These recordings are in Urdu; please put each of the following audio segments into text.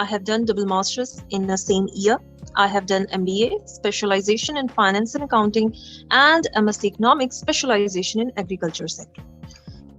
I have done double masters in the same year. I have done MBA, specialization in finance and accounting, and MSc economics, specialization in agriculture sector.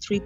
3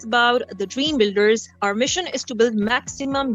about the dream builders. Our mission is to build maximum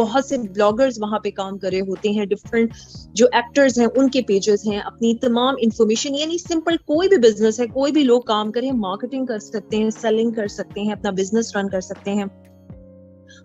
بہت سے بلاگرز وہاں پہ کام کر رہے ہوتے ہیں, ڈفرینٹ جو ایکٹرز ہیں ان کے پیجز ہیں, اپنی تمام انفارمیشن, یعنی سمپل کوئی بھی بزنس ہے, کوئی بھی لوگ کام کریں, مارکیٹنگ کر سکتے ہیں, سیلنگ کر سکتے ہیں, اپنا بزنس رن کر سکتے ہیں,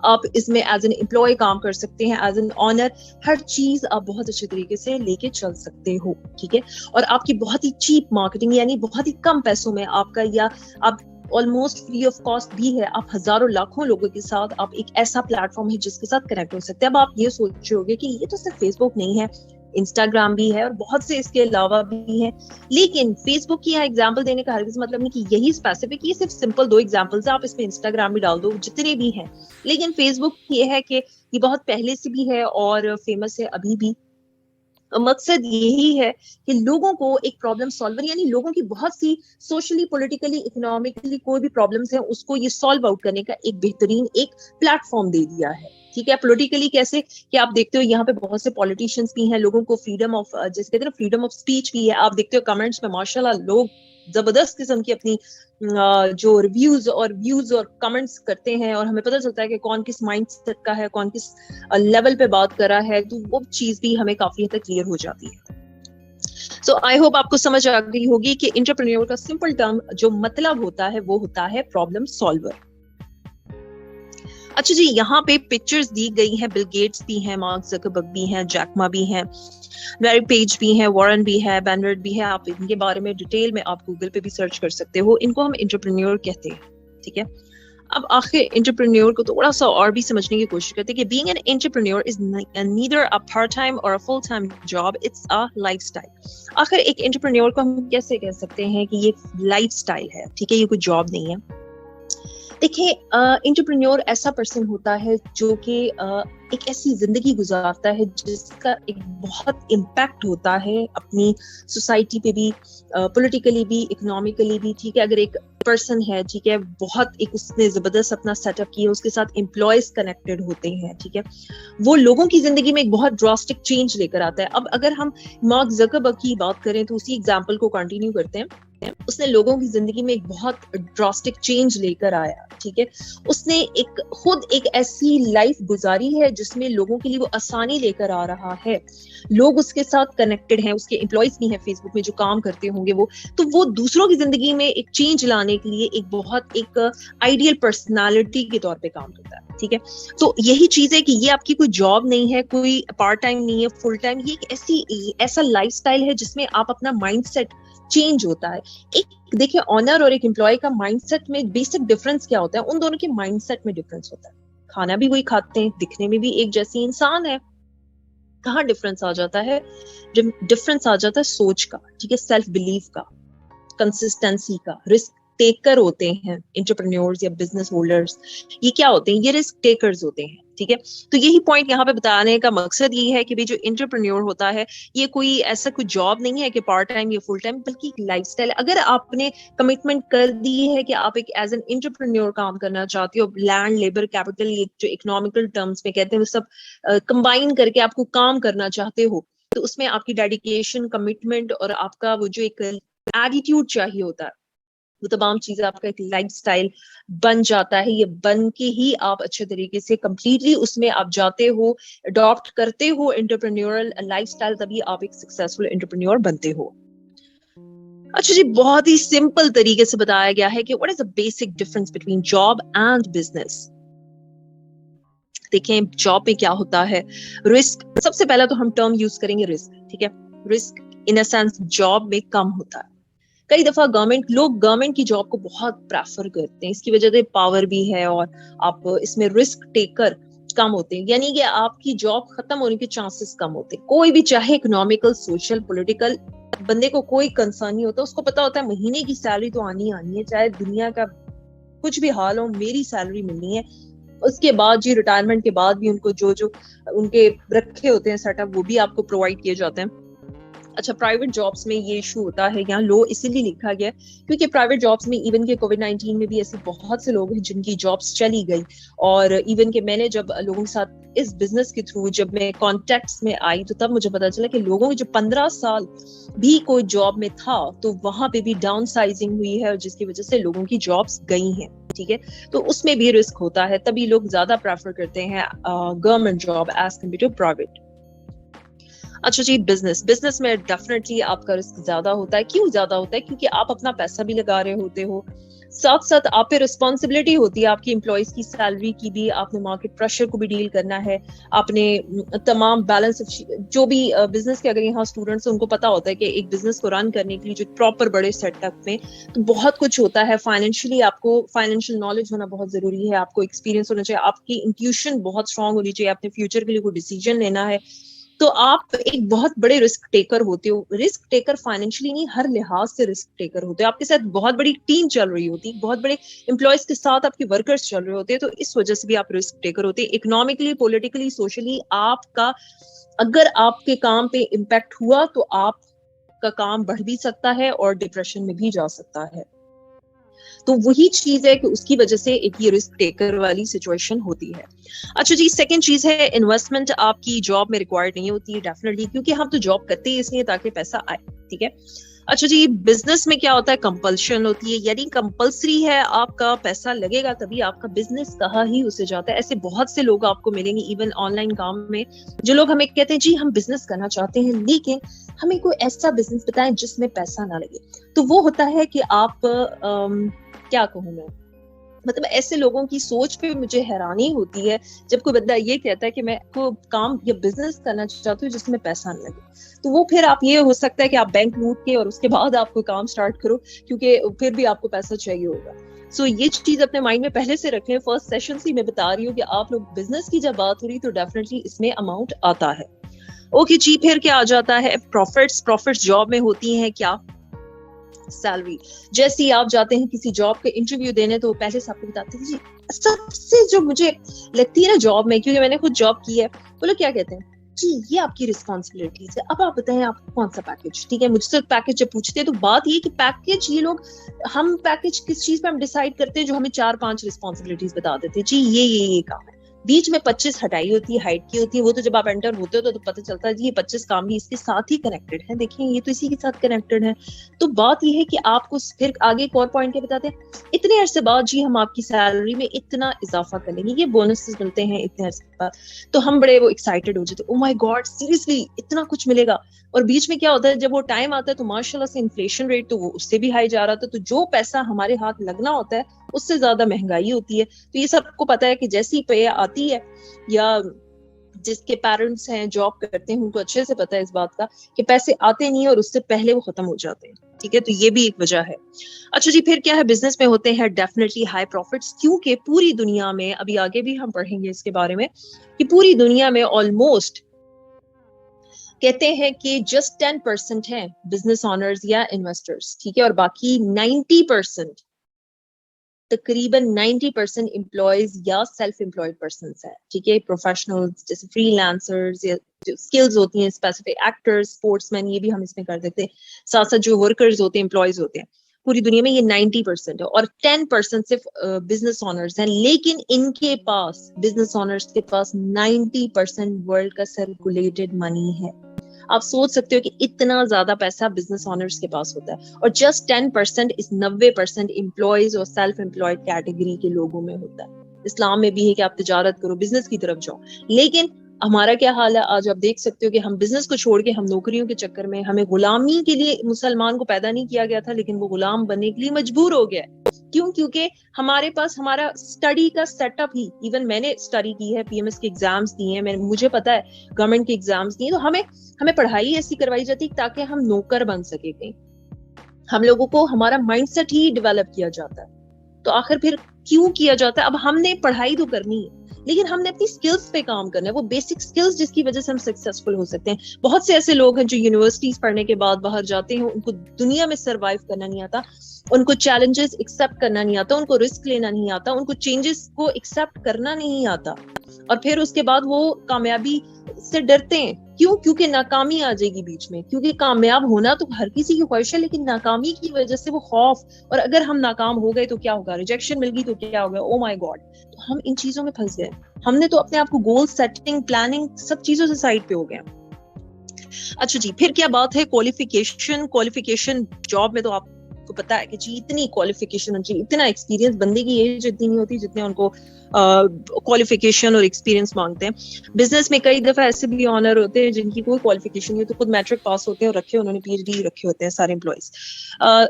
آپ اس میں ایز این امپلائی کام کر سکتے ہیں, ایز این آنر, ہر چیز آپ بہت اچھے طریقے سے لے کے چل سکتے ہو, ٹھیک ہے. اور آپ کی بہت ہی چیپ مارکیٹنگ, یعنی بہت ہی کم پیسوں میں آپ کا, یا آپ آلموسٹ فری آف کاسٹ بھی ہے, آپ ہزاروں لاکھوں لوگوں کے ساتھ آپ ایک ایسا پلیٹ فارم ہے جس کے ساتھ کنیکٹ ہو سکتے ہیں. اب آپ یہ سوچ رہے ہوگے کہ یہ تو صرف فیس بک نہیں ہے, انسٹاگرام بھی ہے اور بہت سے اس کے علاوہ بھی ہیں, لیکن فیس بک کی یہاں ایگزامپل دینے کا ہرگز مطلب نہیں کہ یہی اسپیسیفک, یہ صرف سمپل 2 ایگزامپلز ہیں, آپ اس میں انسٹاگرام بھی ڈال دو, جتنے بھی ہیں. لیکن فیس بک یہ ہے کہ یہ بہت پہلے سے بھی ہے اور فیمس ہے ابھی بھی. مقصد یہی ہے کہ لوگوں کو ایک پرابلم سالور, یعنی لوگوں کی بہت سی سوشلی, پولیٹیکلی, اکنامکلی کوئی بھی پرابلمس ہیں, اس کو یہ سالو آؤٹ کرنے کا ایک بہترین ایک پلیٹ فارم دے دیا ہے, ٹھیک ہے. پولیٹیکلی کیسے کہ آپ دیکھتے ہو یہاں پہ بہت سے پولیٹیشینس بھی ہیں, لوگوں کو فریڈم آف, جیسے کہتے ہیں نا, فریڈم آف اسپیچ بھی ہے. آپ دیکھتے ہو کمنٹس میں ماشاءاللہ لوگ زبردست قسم کی اپنی جو ریویوز اور ویوز اور کمنٹس کرتے ہیں, اور ہمیں پتہ چلتا ہے کہ کون کس مائنڈ سیٹ کا ہے, کون کس لیول پہ بات کر رہا ہے, تو وہ چیز بھی ہمیں کافی حد تک کلیئر ہو جاتی ہے. سو آئی ہوپ آپ کو سمجھ آ گئی ہوگی کہ انٹرپرینیور کا سمپل ٹرم جو مطلب ہوتا ہے وہ ہوتا ہے پرابلم سالور. اچھا جی, یہاں پہ پکچرز دی گئی ہیں, بل گیٹس بھی ہیں, مارک زکربرگ بھی ہیں, جیک ما بھی ہیں, ویری پیج بھی ہیں, وارن بھی ہے, بینورڈ بھی ہے. آپ ان کے بارے میں ڈیٹیل میں آپ گوگل پہ بھی سرچ کر سکتے ہو. ان کو ہم انٹرپرینیور کہتے ہیں, ٹھیک ہے. اب آخر انٹرپرینیور کو تھوڑا سا اور بھی سمجھنے کی کوشش کرتے ہیں کہ being an entrepreneur is neither a part-time or a full-time job, it's a lifestyle. آخر ایک انٹرپرینیور کو ہم کیسے کہہ سکتے ہیں کہ یہ لائف سٹائل ہے, ٹھیک ہے, یہ کوئی جاب نہیں ہے. دیکھیں, انٹرپرینیور ایسا پرسن ہوتا ہے جو کہ ایک ایسی زندگی گزارتا ہے جس کا ایک بہت امپیکٹ ہوتا ہے اپنی سوسائٹی پہ بھی, پولیٹیکلی بھی, اکنامکلی بھی, ٹھیک ہے. اگر ایک پرسن ہے, ٹھیک ہے, بہت ایک اس نے زبردست اپنا سیٹ اپ کیا, اس کے ساتھ امپلائیز کنیکٹڈ ہوتے ہیں, ٹھیک ہے, وہ لوگوں کی زندگی میں ایک بہت ڈراسٹک چینج لے کر آتا ہے. اب اگر ہم مارک زکربرگ کی بات کریں تو اسی ایگزامپل کو کنٹینیو کرتے ہیں. اس نے لوگوں کی زندگی میں ایک بہت ڈراسٹک چینج لے کر آیا, ٹھیک ہے. اس نے خود ایک ایسی لائف گزاری ہے جس میں لوگوں کے لیے وہ آسانی لے کر آ رہا ہے, لوگ اس کے ساتھ کنیکٹڈ ہیں, اس کے امپلائیز بھی ہیں فیس بک میں جو کام کرتے ہوں گے وہ, تو وہ دوسروں کی زندگی میں ایک چینج لانے کے لیے ایک بہت ایک آئیڈیل پرسنالٹی کے طور پہ کام کرتا ہے, ٹھیک ہے. تو یہی چیز ہے کہ یہ آپ کی کوئی جاب نہیں ہے, کوئی پارٹ ٹائم نہیں ہے, فل ٹائم, یہ ایک ایسا لائف سٹائل ہے جس میں آپ اپنا مائنڈ سیٹ چینج ہوتا ہے. ایک دیکھیں, آنر اور ایک امپلائی کا مائنڈ سیٹ میں بیسک ڈفرنس کیا ہوتا ہے, ان دونوں کے مائنڈ سیٹ میں ڈفرنس ہوتا ہے. کھانا بھی وہی کھاتے ہیں, دکھنے میں بھی ایک جیسی انسان ہے, کہاں ڈفرنس آ جاتا ہے؟ ڈفرنس آ جاتا ہے سوچ کا, ٹھیک ہے, سیلف بلیف کا, کنسسٹنسی کا. رسک ٹیکر ہوتے ہیں انٹرپرینیورز یا بزنس ہولڈرز, یہ کیا ہوتے ہیں؟ یہ رسک ٹیکرز ہوتے ہیں, ٹھیک ہے. تو یہی پوائنٹ یہاں پہ بتانے کا مقصد یہ ہے کہ جو انٹرپرینیور ہوتا ہے یہ کوئی ایسا کوئی جاب نہیں ہے کہ پارٹ ٹائم یا فل ٹائم, بلکہ ایک لائف سٹائل. اگر آپ نے کمٹمنٹ کر دی ہے کہ آپ ایک ایز این انٹرپرینیور کام کرنا چاہتے ہو, لینڈ, لیبر, کیپٹل, یہ جو اکنامیکل ٹرمز میں کہتے ہیں وہ سب کمبائن کر کے آپ کو کام کرنا چاہتے ہو, تو اس میں آپ کی ڈیڈیکیشن, کمٹمنٹ اور آپ کا وہ جو ایک ایٹیٹیوڈ چاہیے ہوتا ہے, وہ تمام چیزیں آپ کا ایک لائف سٹائل بن جاتا ہے. یہ بن کے ہی آپ اچھے طریقے سے کمپلیٹلی اس میں آپ جاتے ہو, اڈاپٹ کرتے ہو انٹرپرینیورل لائف سٹائل, تبھی آپ ایک سکسیسفل انٹرپرینیور بنتے ہو. اچھا جی, بہت ہی سمپل طریقے سے بتایا گیا ہے کہ what is the basic difference between job and business. دیکھیں, جاب میں کیا ہوتا ہے, رسک. سب سے پہلا تو ہم ٹرم یوز کریں گے رسک, ٹھیک ہے. Risk in a sense job میں کم ہوتا ہے. کئی دفعہ لوگ گورنمنٹ کی جاب کو بہت پریفر کرتے ہیں, اس کی وجہ سے پاور بھی ہے اور آپ اس میں رسک ٹیکر کم ہوتے ہیں, یعنی کہ آپ کی جاب ختم ہونے کے چانسز کم ہوتے ہیں. کوئی بھی چاہے اکنامیکل, سوشل, پولیٹیکل, بندے کو کوئی کنسرن نہیں ہوتا, اس کو پتا ہوتا ہے مہینے کی سیلری تو آنی ہے, چاہے دنیا کا کچھ بھی حال ہو, میری سیلری ملنی ہے. اس کے بعد جی ریٹائرمنٹ کے بعد بھی ان کو جو ان کے رکھے ہوتے ہیں سیٹ اپ, وہ بھی آپ کو پرووائڈ کیے جاتے ہیں. اچھا پرائیویٹ جابس میں یہ ایشو ہوتا ہے, یہاں لو اسی لیے لکھا گیا کیونکہ پرائیویٹ جابس میں ایون کہ کووڈ-19 میں بھی ایسے بہت سے لوگ ہیں جن کی جابس چلی گئی, اور ایون کہ میں نے جب لوگوں کے ساتھ اس بزنس کے تھرو جب میں کانٹیکٹس میں آئی تو تب مجھے پتا چلا کہ لوگوں کی جو 15 سال بھی کوئی جاب میں تھا تو وہاں پہ بھی ڈاؤن سائزنگ ہوئی ہے, اور جس کی وجہ سے لوگوں کی جابس گئی ہیں. ٹھیک ہے, تو اس میں بھی رسک ہوتا ہے, تبھی لوگ زیادہ پریفر کرتے ہیں government job as compare to private. اچھا جی, بزنس میں ڈیفینیٹلی آپ کا رسک زیادہ ہوتا ہے. کیوں زیادہ ہوتا ہے؟ کیونکہ آپ اپنا پیسہ بھی لگا رہے ہوتے ہو, ساتھ ساتھ آپ پہ رسپانسبلٹی ہوتی ہے آپ کی امپلائیز کی سیلری کی بھی, آپ نے مارکیٹ پریشر کو بھی ڈیل کرنا ہے, آپ نے تمام بیلنس جو بھی بزنس کے اگر یہاں اسٹوڈنٹس ان کو پتا ہوتا ہے کہ ایک بزنس کو رن کرنے کے لیے جو پراپر بڑے سیٹ اپ میں تو بہت کچھ ہوتا ہے. فائنینشلی آپ کو فائنینشیل نالج ہونا بہت ضروری ہے, آپ کو ایکسپیرینس ہونا چاہیے, آپ کی انٹیوشن بہت اسٹرانگ ہونی چاہیے, اپنے فیوچر کے لیے کوئی ڈیسیجن لینا ہے تو آپ ایک بہت بڑے رسک ٹیکر ہوتے ہو. رسک ٹیکر فائنینشلی نہیں, ہر لحاظ سے رسک ٹیکر ہوتے ہو. آپ کے ساتھ بہت بڑی ٹیم چل رہی ہوتی, بہت بڑے امپلائیز کے ساتھ آپ کے ورکرز چل رہے ہوتے ہیں, تو اس وجہ سے بھی آپ رسک ٹیکر ہوتے ہیں. اکنامکلی, پولیٹیکلی, سوشلی آپ کا اگر آپ کے کام پہ امپیکٹ ہوا تو آپ کا کام بڑھ بھی سکتا ہے اور ڈپریشن میں بھی جا سکتا ہے. تو وہی چیز ہے کہ اس کی وجہ سے ایک یہ رسک ٹیکر والی سچویشن ہوتی ہے. اچھا جی, سیکنڈ چیز ہے انویسٹمنٹ آپ کی جاب میں ریکوائرڈ نہیں ہوتی ہے ڈیفینیٹلی, کیونکہ ہم تو جاب کرتے ہیں اس لیے تاکہ پیسہ آئے. ٹھیک ہے. اچھا جی, بزنس میں کیا ہوتا ہے؟ کمپلشن ہوتی ہے, یعنی کمپلسری ہے, آپ کا پیسہ لگے گا تبھی آپ کا بزنس کہا ہی اسے جاتا ہے. ایسے بہت سے لوگ آپ کو ملیں گے ایون آن لائن کام میں جو لوگ ہمیں کہتے ہیں جی ہم بزنس کرنا چاہتے ہیں لیکن ہمیں کوئی ایسا بزنس بتائیں جس میں پیسہ نہ لگے. تو وہ ہوتا ہے کہ آپ کیا کہوں میں, مطلب ایسے لوگوں کی سوچ پہ مجھے حیرانی ہوتی ہے جب کوئی بندہ یہ کہتا ہے کہ میں کوئی کام یا بزنس کرنا چاہتی ہوں جس میں پیسہ نہ لگے. تو وہ پھر آپ یہ ہو سکتا ہے کہ آپ بینک لوٹ کے اور اس کے بعد آپ کوئی کام سٹارٹ کرو, کیونکہ پھر بھی آپ کو پیسہ چاہیے ہوگا. سو یہ چیز اپنے مائنڈ میں پہلے سے رکھ لیں. فرسٹ سیشن سے میں بتا رہی ہوں کہ آپ لوگ بزنس کی جب بات ہو رہی تو ڈیفینیٹلی اس میں اماؤنٹ آتا ہے. اوکے جی, پھر کیا آ جاتا ہے؟ پروفٹس جاب میں ہوتی ہیں کیا؟ سیلری. جیسے ہی آپ جاتے ہیں کسی جاب کے انٹرویو دینے تو پہلے سے آپ کو بتاتے ہیں جی سب سے جو مجھے لگتی ہے نا جاب میں, کیونکہ میں نے خود جاب کی ہے, وہ لوگ کیا کہتے ہیں جی یہ آپ کی رسپانسبلٹیز ہے, اب آپ بتائیں آپ کون سا پیکج. ٹھیک ہے, مجھ سے پیکج جب پوچھتے ہیں تو بات یہ کہ پیکج یہ لوگ ہم پیکج کس چیز پہ ہم ڈیسائیڈ کرتے ہیں جو ہمیں 4-5 رسپانسبلٹیز بتا دیتے ہیں جی یہ کام ہے, بیچ میں 25 ہٹائی ہوتی ہے, ہائٹ کی ہوتی ہے, وہ تو جب آپ انٹر ہوتے ہو تو پتہ چلتا ہے جی یہ 25 کام بھی اس کے ساتھ ہی کنیکٹڈ ہے, دیکھیں یہ تو اسی کے ساتھ کنیکٹڈ ہے. تو بات یہ ہے کہ آپ کو پھر آگے ایک اور پوائنٹ کیا بتاتے ہیں, اتنے عرصے بعد جی ہم آپ کی سیلری میں اتنا اضافہ کر لیں گے, یہ بونسز ملتے ہیں اتنے عرصے بعد, تو ہم بڑے وہ ایکسائٹیڈ ہو جاتے ہیں, او مائی گاڈ سیریسلی اتنا کچھ ملے گا. اور بیچ میں کیا ہوتا ہے جب وہ ٹائم آتا ہے تو ماشاءاللہ سے انفلیشن ریٹ تو وہ اس سے بھی ہائی جا رہا تھا, تو جو پیسہ ہمارے ہاتھ لگنا ہوتا ہے اس سے زیادہ مہنگائی ہوتی ہے. تو یہ سب کو پتا ہے کہ جیسی پے آتی ہے, یا جس کے پیرنٹس ہیں جاب کرتے ہیں ان کو اچھے سے پتا ہے اس بات کا کہ پیسے آتے نہیں اور اس سے پہلے وہ ختم ہو جاتے ہیں. ٹھیک ہے, تو یہ بھی ایک وجہ ہے. اچھا جی, پھر کیا ہے؟ بزنس میں ہوتے ہیں ڈیفینیٹلی ہائی پروفٹس, کیونکہ پوری دنیا میں, ابھی آگے بھی ہم پڑھیں گے اس کے بارے میں, کہ پوری دنیا میں آلموسٹ کہتے ہیں کہ جسٹ 10% ہیں بزنس آنرز یا انویسٹرز. ٹھیک ہے, اور باقی 90% تقریباً 90% امپلائیز یا سیلف امپلائڈ پرسنس ہیں. ٹھیک ہے, پروفیشنل جیسے فری لانسرز یا جو اسکلز ہوتی ہیں اسپیسیفک ایکٹرز, اسپورٹس مین, یہ بھی ہم اس میں کر دیتے ہیں. ساتھ ساتھ جو ورکرز ہوتے ہیں, امپلائیز ہوتے ہیں, پوری دنیا میں یہ 90% ہے, اور 10% صرف بزنس آنرز ہیں. لیکن ان کے پاس, بزنس آنرز کے پاس 90% ورلڈ کا سرکولیٹڈ منی ہے. آپ سوچ سکتے ہو کہ اتنا زیادہ پیسہ بزنس آنرز کے پاس ہوتا ہے, اور جسٹ 10% اس 90% امپلائیز اور سیلف امپلائڈ کیٹیگری کے لوگوں میں ہوتا ہے. اسلام میں بھی ہے کہ آپ تجارت کرو, بزنس کی طرف جاؤ, لیکن ہمارا کیا حال ہے آج؟ آپ دیکھ سکتے ہو کہ ہم بزنس کو چھوڑ کے ہم نوکریوں کے چکر میں, ہمیں غلامی کے لیے مسلمان کو پیدا نہیں کیا گیا تھا لیکن وہ غلام بننے کے لیے مجبور ہو گیا. کیوں؟ کیونکہ ہمارے پاس ہمارا اسٹڈی کا سیٹ اپ ہی, ایون میں نے اسٹڈی کی ہے, پی ایم ایس کے ایگزامس دیے ہیں, مجھے پتا ہے گورنمنٹ کے ایگزامس دیے, تو ہمیں پڑھائی ایسی کروائی جاتی تاکہ ہم نوکر بن سکے. کہیں ہم لوگوں کو ہمارا مائنڈ سیٹ ہی ڈیولپ کیا جاتا ہے. تو آخر پھر کیوں کیا جاتا ہے؟ اب ہم نے پڑھائی تو کرنی ہے لیکن ہم نے اپنی سکلز پہ کام کرنا ہے, وہ بیسک سکلز جس کی وجہ سے ہم سکسیسفل ہو سکتے ہیں. بہت سے ایسے لوگ ہیں جو یونیورسٹیز پڑھنے کے بعد باہر جاتے ہیں, ان کو دنیا میں سروائیو کرنا نہیں آتا, ان کو چیلنجز ایکسپٹ کرنا نہیں آتا, ان کو رسک لینا نہیں آتا, ان کو چینجز کو ایکسپٹ کرنا نہیں آتا, اور پھر اس کے بعد وہ کامیابی سے ڈرتے ہیں. کیوں؟ کیونکہ ناکامی آ جائے گی بیچ میں. کیونکہ کامیاب ہونا تو ہر کسی کی خواہش ہے, لیکن ناکامی کی وجہ سے وہ خوف, اور اگر ہم ناکام ہو گئے تو کیا ہوگا, ریجیکشن مل گئی تو کیا ہوگا, او مائی گاڈ. تو ہم ان چیزوں میں پھنس گئے. ہم نے تو اپنے آپ کو گول سیٹنگ, پلاننگ, سب چیزوں سے سائڈ پہ ہو گئے. اچھا جی, پھر کیا بات ہے کوالیفیکیشن جاب میں. تو آپ کو پتا ہے کہ جی اتنی کوالیفیکیشن, جی اتنا ایکسپیرینس, بندے کی ایج اتنی نہیں ہوتی جتنے ان کو کوالیفیکیشن اور ایکسپیرینس مانگتے ہیں. بزنس میں کئی دفعہ ایسے بھی آنر ہوتے ہیں جن کی کوئی کوالیفیکیشن نہیں ہوتی, خود میٹرک پاس ہوتے ہیں اور رکھے, انہوں نے پی ایچ ڈی رکھے ہوتے ہیں سارے امپلائیز.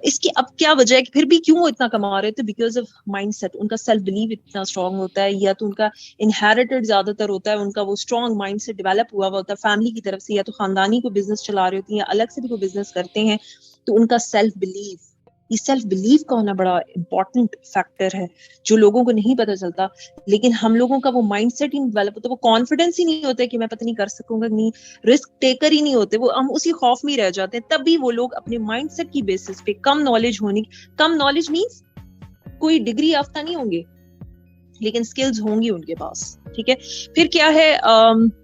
اس کی اب کیا وجہ ہے کہ پھر بھی کیوں وہ اتنا کما رہے تھے؟ Because of mindset. ان کا سیلف بلیو اتنا اسٹرانگ ہوتا ہے, یا تو ان کا انہیریٹڈ زیادہ تر ہوتا ہے, ان کا وہ اسٹرانگ مائنڈ سیٹ ڈیولپ ہوا ہوتا ہے فیملی کی طرف سے, یا تو خاندانی کو بزنس چلا رہے ہوتے ہیں, یا الگ سے بھی کوئی بزنس کرتے ہیں. تو ان کا سیلف بلیو, یہ سیلف بلیف کا ہونا بڑا امپورٹنٹ فیکٹر ہے جو لوگوں کو نہیں پتا چلتا. لیکن ہم لوگوں کا وہ مائنڈ سیٹ ہی ڈیولپ ہوتا ہے, وہ کانفیڈینس ہی نہیں ہوتا ہے کہ میں پتہ نہیں کر سکوں گا نہیں, رسک ٹیکر ہی نہیں ہوتے وہ, ہم اسی خوف میں رہ جاتے ہیں. تب بھی وہ لوگ اپنے مائنڈ سیٹ کی بیسس پہ, کم نالج مینس کوئی ڈگری یافتہ نہیں ہوں گے لیکن سکلز ہوں گی ان کے پاس. ٹھیک ہے. پھر کیا ہے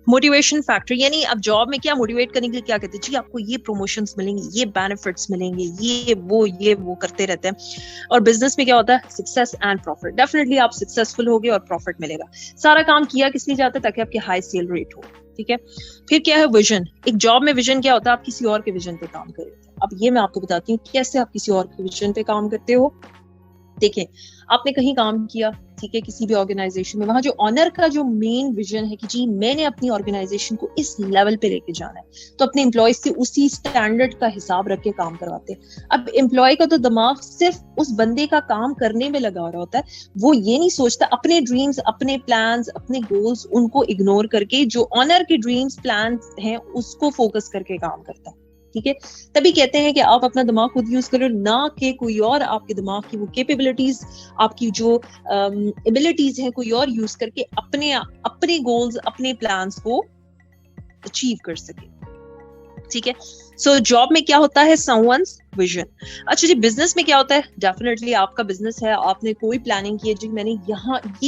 موٹیویشن فیکٹر, یعنی اب جاب میں کیا موٹیویٹ کرنے کے لیے کیا کہتے ہیں, جی آپ کو یہ پروموشنز ملیں گے, یہ بینیفٹس ملیں گے, یہ وہ کرتے رہتے ہیں. اور بزنس میں کیا ہوتا ہے, سکسیس اینڈ پروفٹ. ڈیفینیٹلی آپ سکسیسفل ہوگے اور پروفٹ ملے گا. سارا کام کیا کس لیے جاتا ہے, تاکہ آپ کی ہائی سیل ریٹ ہو. ٹھیک ہے. پھر کیا ہے ویژن. ایک جاب میں ویژن کیا ہوتا ہے, آپ کسی اور کے ویژن پہ کام کرتے ہیں. اب یہ میں آپ کو بتاتی ہوں کیسے آپ کسی اور کے ویژن پہ کام کرتے ہو. دیکھیں, آپ نے کہیں کام کیا, ٹھیک ہے, کسی بھی آرگنائزیشن میں, وہاں جو آنر کا جو مین ویژن ہے کہ جی میں نے اپنی آرگنائزیشن کو اس لیول پہ لے کے جانا ہے, تو اپنے امپلائیز سے اسی اسٹینڈرڈ کا حساب رکھ کے کام کرواتے ہیں. اب امپلائی کا تو دماغ صرف اس بندے کا کام کرنے میں لگا رہا ہوتا ہے, وہ یہ نہیں سوچتا اپنے ڈریمز, اپنے پلانز, اپنے گولز ان کو اگنور کر کے جو آنر کے ڈریمز پلانز ہیں اس کو فوکس کر کے کام کرتا ہے. ٹھیک ہے. تبھی کہتے ہیں کہ آپ اپنا دماغ خود یوز کرو, نہ کہ کوئی اور آپ کے دماغ کی وہ کیپیبلٹیز, آپ کی جو ایبلٹیز ہیں کوئی اور یوز کر کے اپنے گولز, اپنے پلانس کو اچیو کر سکے. ٹھیک ہے. سو جاب میں کیا ہوتا ہے, سمونز ویژن. اچھا جی, بزنس میں کیا ہوتا ہے, ڈیفینیٹلی آپ کا بزنس ہے, آپ نے کوئی پلاننگ کی ہے, جی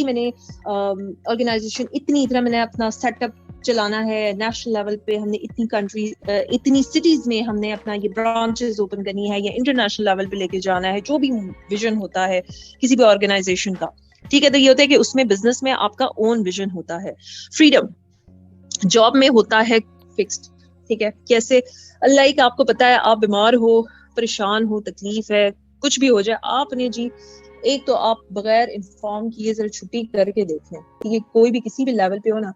میں نے آرگنائزیشن اتنا میں نے اپنا سیٹ اپ چلانا ہے, نیشنل لیول پہ ہم نے اتنی کنٹری, اتنی سٹیز میں ہم نے اپنا یہ برانچز اوپن کرنی ہے, یا انٹرنیشنل لیول پہ لے کے جانا ہے, جو بھی ویژن ہوتا ہے کسی بھی آرگنائزیشن کا. ٹھیک ہے. تو یہ ہوتا ہے کہ اس میں بزنس میں آپ کا اون ویژن ہوتا ہے. فریڈم جاب میں ہوتا ہے فکسڈ. ٹھیک ہے. کیسے, اللہ ہی کا آپ کو پتا ہے, آپ بیمار ہو, پریشان ہو, تکلیف ہے, کچھ بھی ہو جائے, آپ نے جی ایک تو آپ بغیر انفارم کیے ذرا چھٹی کر کے دیکھیں. یہ کوئی بھی کسی بھی لیول پہ ہو نا,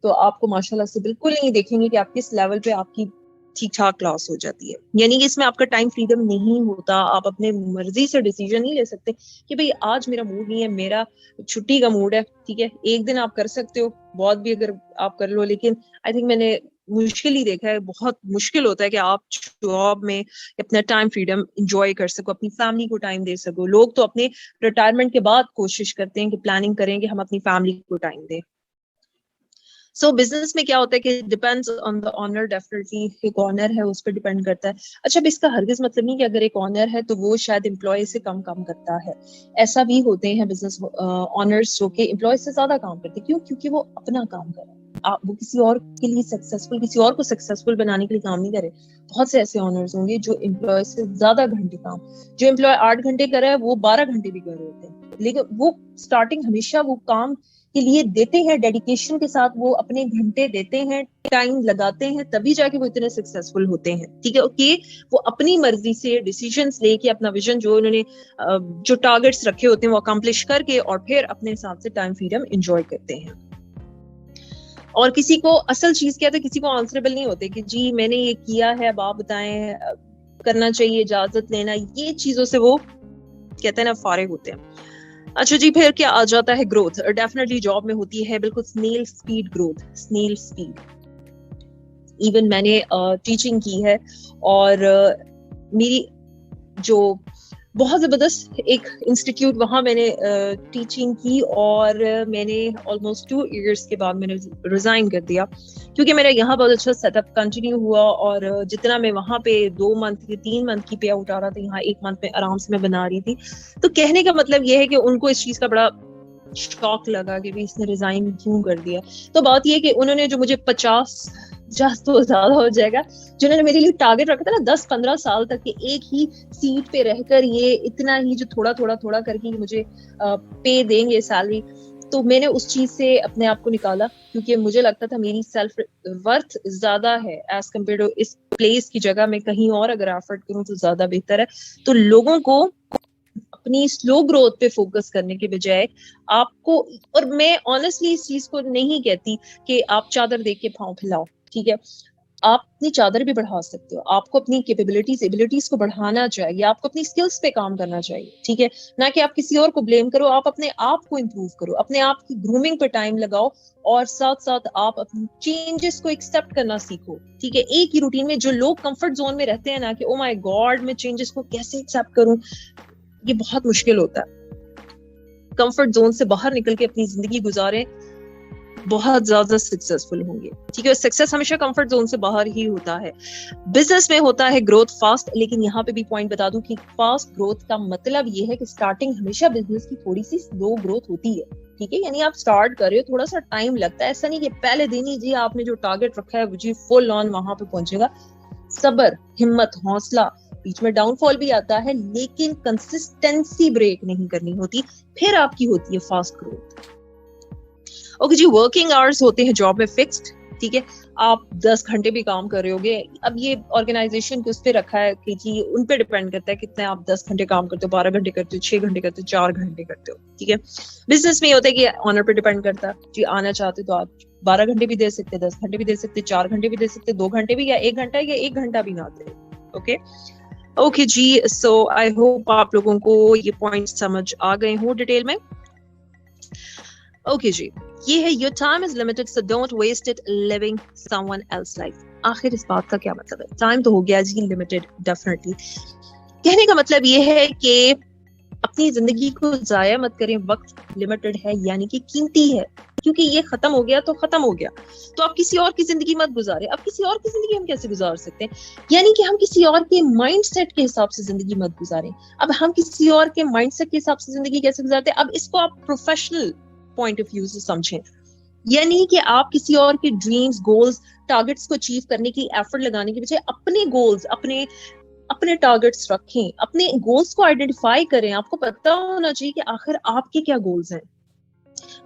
تو آپ کو ماشاءاللہ سے بالکل نہیں دیکھیں گے کہ آپ کس لیول پہ آپ کی ٹھیک ٹھاک کلاس ہو جاتی ہے. یعنی کہ اس میں آپ کا ٹائم فریڈم نہیں ہوتا, آپ اپنے مرضی سے ڈیسیژن نہیں لے سکتے کہ بھئی آج میرا موڈ نہیں ہے, میرا چھٹی کا موڈ ہے. ٹھیک ہے. ایک دن آپ کر سکتے ہو, بہت بھی اگر آپ کر لو, لیکن آئی تھنک میں نے مشکل ہی دیکھا ہے, بہت مشکل ہوتا ہے کہ آپ جاب میں اپنا ٹائم فریڈم انجوائے کر سکو, اپنی فیملی کو ٹائم دے سکو. لوگ تو اپنے ریٹائرمنٹ کے بعد کوشش کرتے ہیں کہ پلاننگ کریں کہ ہم اپنی فیملی کو ٹائم دیں. سو بزنس میں کیا ہوتا ہے کہ depends on the owner. Definitely ایک آنر ہے اس پہ ڈیپینڈ کرتا ہے. اچھا, اب اس کا ہرگز مطلب نہیں کہ اگر ایک آنر ہے تو وہ شاید امپلائی سے کم کرتا ہے. ایسا بھی ہوتے ہیں بزنس آنرز جو کہ امپلائی سے زیادہ کام کرتے ہیں. کیوں؟ کیونکہ وہ اپنا کام کر رہے ہیں, وہ کسی اور کے لیے کسی اور کو سکسیسفل بنانے کے لیے کام نہیں کرے. بہت سے ایسے آنرز ہوں گے جو امپلائی سے زیادہ گھنٹے کام, جو امپلائی 8 گھنٹے کر رہا ہے وہ 12 گھنٹے بھی کر رہے ہوتے ہیں, لیکن وہ اسٹارٹنگ ہمیشہ وہ کام کے لیے دیتے ہیں, ڈیڈیکیشن کے ساتھ وہ اپنے گھنٹے دیتے ہیں, ٹائم لگاتے ہیں, تبھی جا کے وہ اتنے سکسیسفل ہوتے ہیں. ٹھیک ہے. کہ وہ اپنی مرضی سے ڈیسیژنز لے کے اپنا ویژن جو انہوں نے جو ٹارگیٹس رکھے ہوتے ہیں وہ اکمپلش کر کے, اور پھر اپنے حساب سے ٹائم فریڈم انجوائے کرتے ہیں. اور کسی کو اصل چیز کیا ہے, تو کسی کو آنسریبل نہیں ہوتے کہ جی میں نے یہ کیا ہے, اب آپ بتائیں کرنا چاہیے, اجازت لینا, یہ چیزوں سے وہ کہتے ہیں نا فارغ ہوتے ہیں. اچھا جی, پھر کیا آ جاتا ہے گروتھ. ڈیفینیٹلی جاب میں ہوتی ہے بالکل اسنیل اسپیڈ گروتھ, اسنیل اسپیڈ. ایون میں نے ٹیچنگ کی ہے, اور میری جو بہت زبردست ایک انسٹیٹیوٹ, وہاں میں نے ٹیچنگ کی, اور میں نے آلموسٹ 2 ایئرس کے بعد میں نے ریزائن کر دیا, کیونکہ میرا یہاں بہت اچھا سیٹ اپ کنٹینیو ہوا, اور جتنا میں وہاں پہ 2 منتھ کی 3 منتھ کی پے آؤٹ آ رہا تھا, یہاں 1 منتھ میں آرام سے میں بنا رہی تھی. تو کہنے کا مطلب یہ ہے کہ ان کو اس چیز کا بڑا شوق لگا کہ اس نے ریزائن کیوں کر دیا. تو بات یہ کہ انہوں نے جو مجھے 50 تو زیادہ ہو جائے گا, جنہوں نے میرے لیے ٹارگیٹ رکھا تھا نا 10-15 سال تک کہ ایک ہی سیٹ پہ رہ کر یہ اتنا ہی جو تھوڑا کر کے مجھے پے دیں گے سیلری, تو میں نے اس چیز سے اپنے آپ کو نکالا, کیونکہ مجھے لگتا تھا میری سیلف ورتھ زیادہ ہے ایز کمپیئر ٹو اس پلیس کی جگہ میں کہیں اور اگر ایفرٹ کروں تو زیادہ بہتر ہے. تو لوگوں کو اپنی سلو گروتھ پہ فوکس کرنے کے بجائے آپ کو, اور میں آنیسٹلی اس چیز کو نہیں کہتی کہ آپ چادر دیکھ کے پاؤں پھیلاؤ, ٹھیک ہے, آپ اپنی چادر بھی بڑھا سکتے ہو, آپ کو اپنی ایبلٹیز کو بڑھانا چاہیے, آپ کو اپنی اسکلز پہ کام کرنا چاہیے, ٹھیک ہے, نہ کہ آپ کسی اور کو بلیم کرو, آپ اپنے آپ کو امپروو کرو, اپنے آپ کی گرومنگ پہ ٹائم لگاؤ, اور ساتھ ساتھ آپ اپنی چینجز کو ایکسپٹ کرنا سیکھو, ٹھیک ہے. ایک ہی روٹین میں جو لوگ کمفرٹ زون میں رہتے ہیں نا کہ او مائی گاڈ میں چینجز کو کیسے ایکسپٹ کروں, یہ بہت مشکل ہوتا ہے. کمفرٹ زون سے باہر نکل کے اپنی زندگی گزاریں, بہت زیادہ سکسیسفل ہوں گے, ٹھیک ہے. سکسیس ہمیشہ کمفرٹ زون سے باہر ہی ہوتا ہے. بزنس میں ہوتا ہے گروتھ فاسٹ, لیکن یہاں پہ بھی پوائنٹ بتا دوں کہ فاسٹ گروتھ کا مطلب یہ ہے کہ اسٹارٹنگ ہمیشہ بزنس کی تھوڑی سی سلو گروتھ ہوتی ہے, ٹھیک ہے. یعنی آپ اسٹارٹ کر رہے ہو, تھوڑا سا ٹائم لگتا ہے, ایسا نہیں کہ پہلے دن ہی جی آپ نے جو ٹارگیٹ رکھا ہے وہ جی فل آن وہاں پہ پہنچے گا. صبر, ہمت, حوصلہ, بیچ میں ڈاؤن فال بھی آتا ہے, لیکن کنسسٹنسی بریک نہیں کرنی ہوتی, پھر آپ کی ہوتی ہے فاسٹ گروتھ. اوکے جی, ورکنگ آورس ہوتے ہیں جاب میں فکسڈ, ٹھیک ہے. آپ 10 گھنٹے بھی کام کر رہے ہوگے, اب یہ آرگنائزیشن کو اس پہ رکھا ہے کہ جی ان پہ ڈیپینڈ کرتا ہے کتنے آپ 10 گھنٹے کام کرتے ہو, 12 گھنٹے کرتے ہو, 6 گھنٹے کرتے ہو, 4 گھنٹے کرتے ہو, ٹھیک ہے. بزنس میں یہ ہوتا ہے کہ آنر پہ ڈیپینڈ کرتا ہے, جی آنا چاہتے تو آپ 12 گھنٹے بھی دے سکتے, 10 گھنٹے بھی دے سکتے, 4 گھنٹے بھی دے سکتے, 2 گھنٹے بھی, یا 1 گھنٹہ یا 1 گھنٹہ بھی نہ دے. اوکے اوکے جی, سو آئی ہوپ آپ لوگوں کو یہ پوائنٹ سمجھ آ گئے ہوں ڈیٹیل میں. اوکے جی, یہ ہے your time is limited so don't waste it living someone else's life. آخر اس بات کا کیا مطلب ہے؟ ٹائم تو ہو گیا جی limited, definitely. کہنے کا مطلب یہ ہے کہ اپنی زندگی کو ضائع مت کریں, وقت لمیٹڈ ہے یعنی کہ قیمتی ہے, کیونکہ یہ ختم ہو گیا تو ختم ہو گیا, تو آپ کسی اور کی زندگی مت گزاریں. اب کسی اور کی زندگی ہم کیسے گزار سکتے ہیں؟ یعنی کہ ہم کسی اور کے مائنڈ سیٹ کے حساب سے زندگی مت گزاریں. اب ہم کسی اور کے مائنڈ سیٹ کے حساب سے زندگی کیسے گزارتے ہیں؟ اب اس کو آپ پروفیشنل پوائنٹ آف ویو سے سمجھیں, یعنی کہ آپ کسی اور کے ڈریمز, گولز, ٹارگیٹس کو اچیو کرنے کی ایفرٹ لگانے کے بجائے اپنے گولز, اپنے ٹارگیٹس رکھیں, اپنے گولز کو آئیڈینٹیفائی کریں. آپ کو پتا ہونا چاہیے کہ آخر آپ کے کیا گولز ہیں.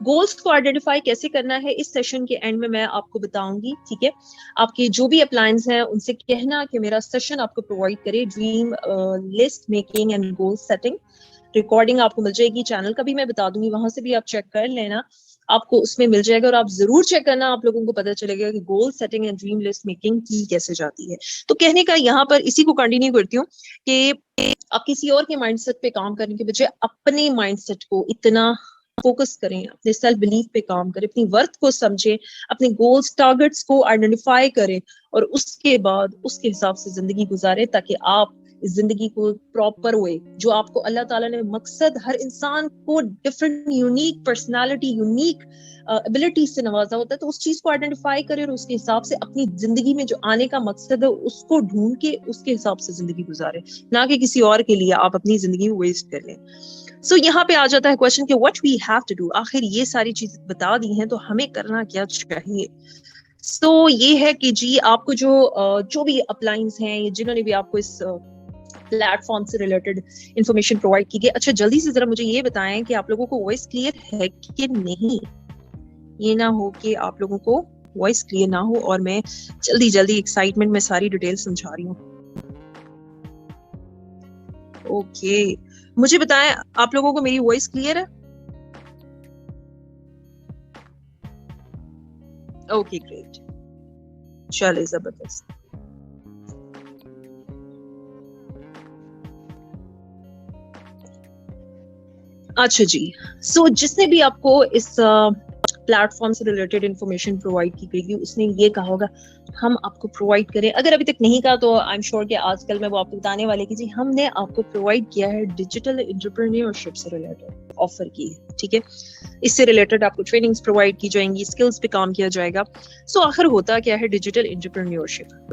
گولز کو آئیڈینٹیفائی کیسے کرنا ہے اس سیشن کے اینڈ میں آپ کو بتاؤں گی, ٹھیک ہے. آپ کے جو بھی اپلائنس ہیں ان سے کہنا کہ میرا سیشن آپ کو پرووائڈ کرے, dream list making and goal setting. Recording آپ کو مل جائے گی, چینل کا بھی میں بتا دوں گی, وہاں سے بھی آپ چیک کر لینا, آپ کو اس میں مل جائے گا. اور آپ ضرور چیک کرنا, آپ لوگوں کو پتا چلے گا کہ goal setting and dream list making کی کیسے جاتی ہے. تو کہنے کا یہاں پر اسی کو کنٹینیو کرتی ہوں کہ آپ کسی اور کے مائنڈ سیٹ پہ کام کرنے کے بجائے اپنے مائنڈ سیٹ کو اتنا فوکس کریں, اپنے سیلف بلیف پہ کام کریں, اپنی ورتھ کو سمجھیں, اپنے گولز, ٹارگیٹس کو آئیڈینٹیفائی کریں, اور اس کے بعد اس کے حساب سے زندگی گزاریں, تاکہ آپ زندگی کو پراپر ہوئے جو آپ کو اللہ تعالیٰ نے مقصد, ہر انسان کو different unique personality, unique ability سے نوازا ہوتا ہے, تو اس چیز کو آئیڈینٹیفائی کریں اور اس کے حساب سے اپنی زندگی میں جو آنے کا مقصد ہے اس کو ڈھونڈ کے اس کے حساب سے زندگی گزاریں, نہ کہ کسی اور کے لیے آپ اپنی زندگی ویسٹ کر لیں. سو یہاں پہ آ جاتا ہے کوشچن کہ what we have to do. آخر یہ ساری چیزیں بتا دی ہیں تو ہمیں کرنا کیا چاہیے. سو یہ ہے کہ جی آپ کو جو بھی اپلائنس ہیں, جنہوں نے بھی آپ کو اس پلیٹ فارم سے ریلیٹڈ انفارمیشن پرووائڈ کی گئی, اچھا جلدی سے ذرا مجھے یہ بتائیں کہ آپ لوگوں کو وائس کلیئر ہے کہ نہیں. یہ نہ ہو کہ آپ لوگوں کو وائس کلیئر نہ ہو اور میں جلدی ایکسائٹمنٹ میں ساری ڈیٹیل سمجھا رہی ہوں. اوکے, مجھے بتائیں آپ لوگوں کو میری وائس کلیئر ہے؟ اوکے گریٹ, چلے زبردست. اچھا جی, سو جس نے بھی آپ کو اس پلیٹ فارم سے ریلیٹڈ انفارمیشن پرووائڈ کی گئی اس نے یہ کہا ہوگا ہم آپ کو پرووائڈ کریں. اگر ابھی تک نہیں کہا تو آئی ایم شیور کہ آج کل میں وہ آپ کو بتانے والے کہ جی ہم نے آپ کو پرووائڈ کیا ہے ڈیجیٹل انٹرپرینیورشپ سے ریلیٹڈ آفر کی ہے, ٹھیک ہے. اس سے ریلیٹڈ آپ کو ٹریننگز پرووائڈ کی جائیں گی, اسکلز پہ کام کیا جائے گا. سو آخر ہوتا کیا ہے digital entrepreneurship?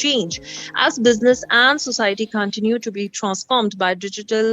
change as business and society continue to be transformed by digital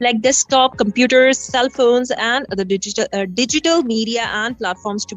like desktop computers, cell phones and other digital media and platforms to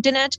internet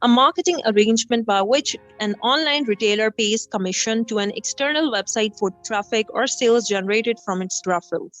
a marketing arrangement by which an online retailer pays commission to an external website for traffic or sales generated from its referrals.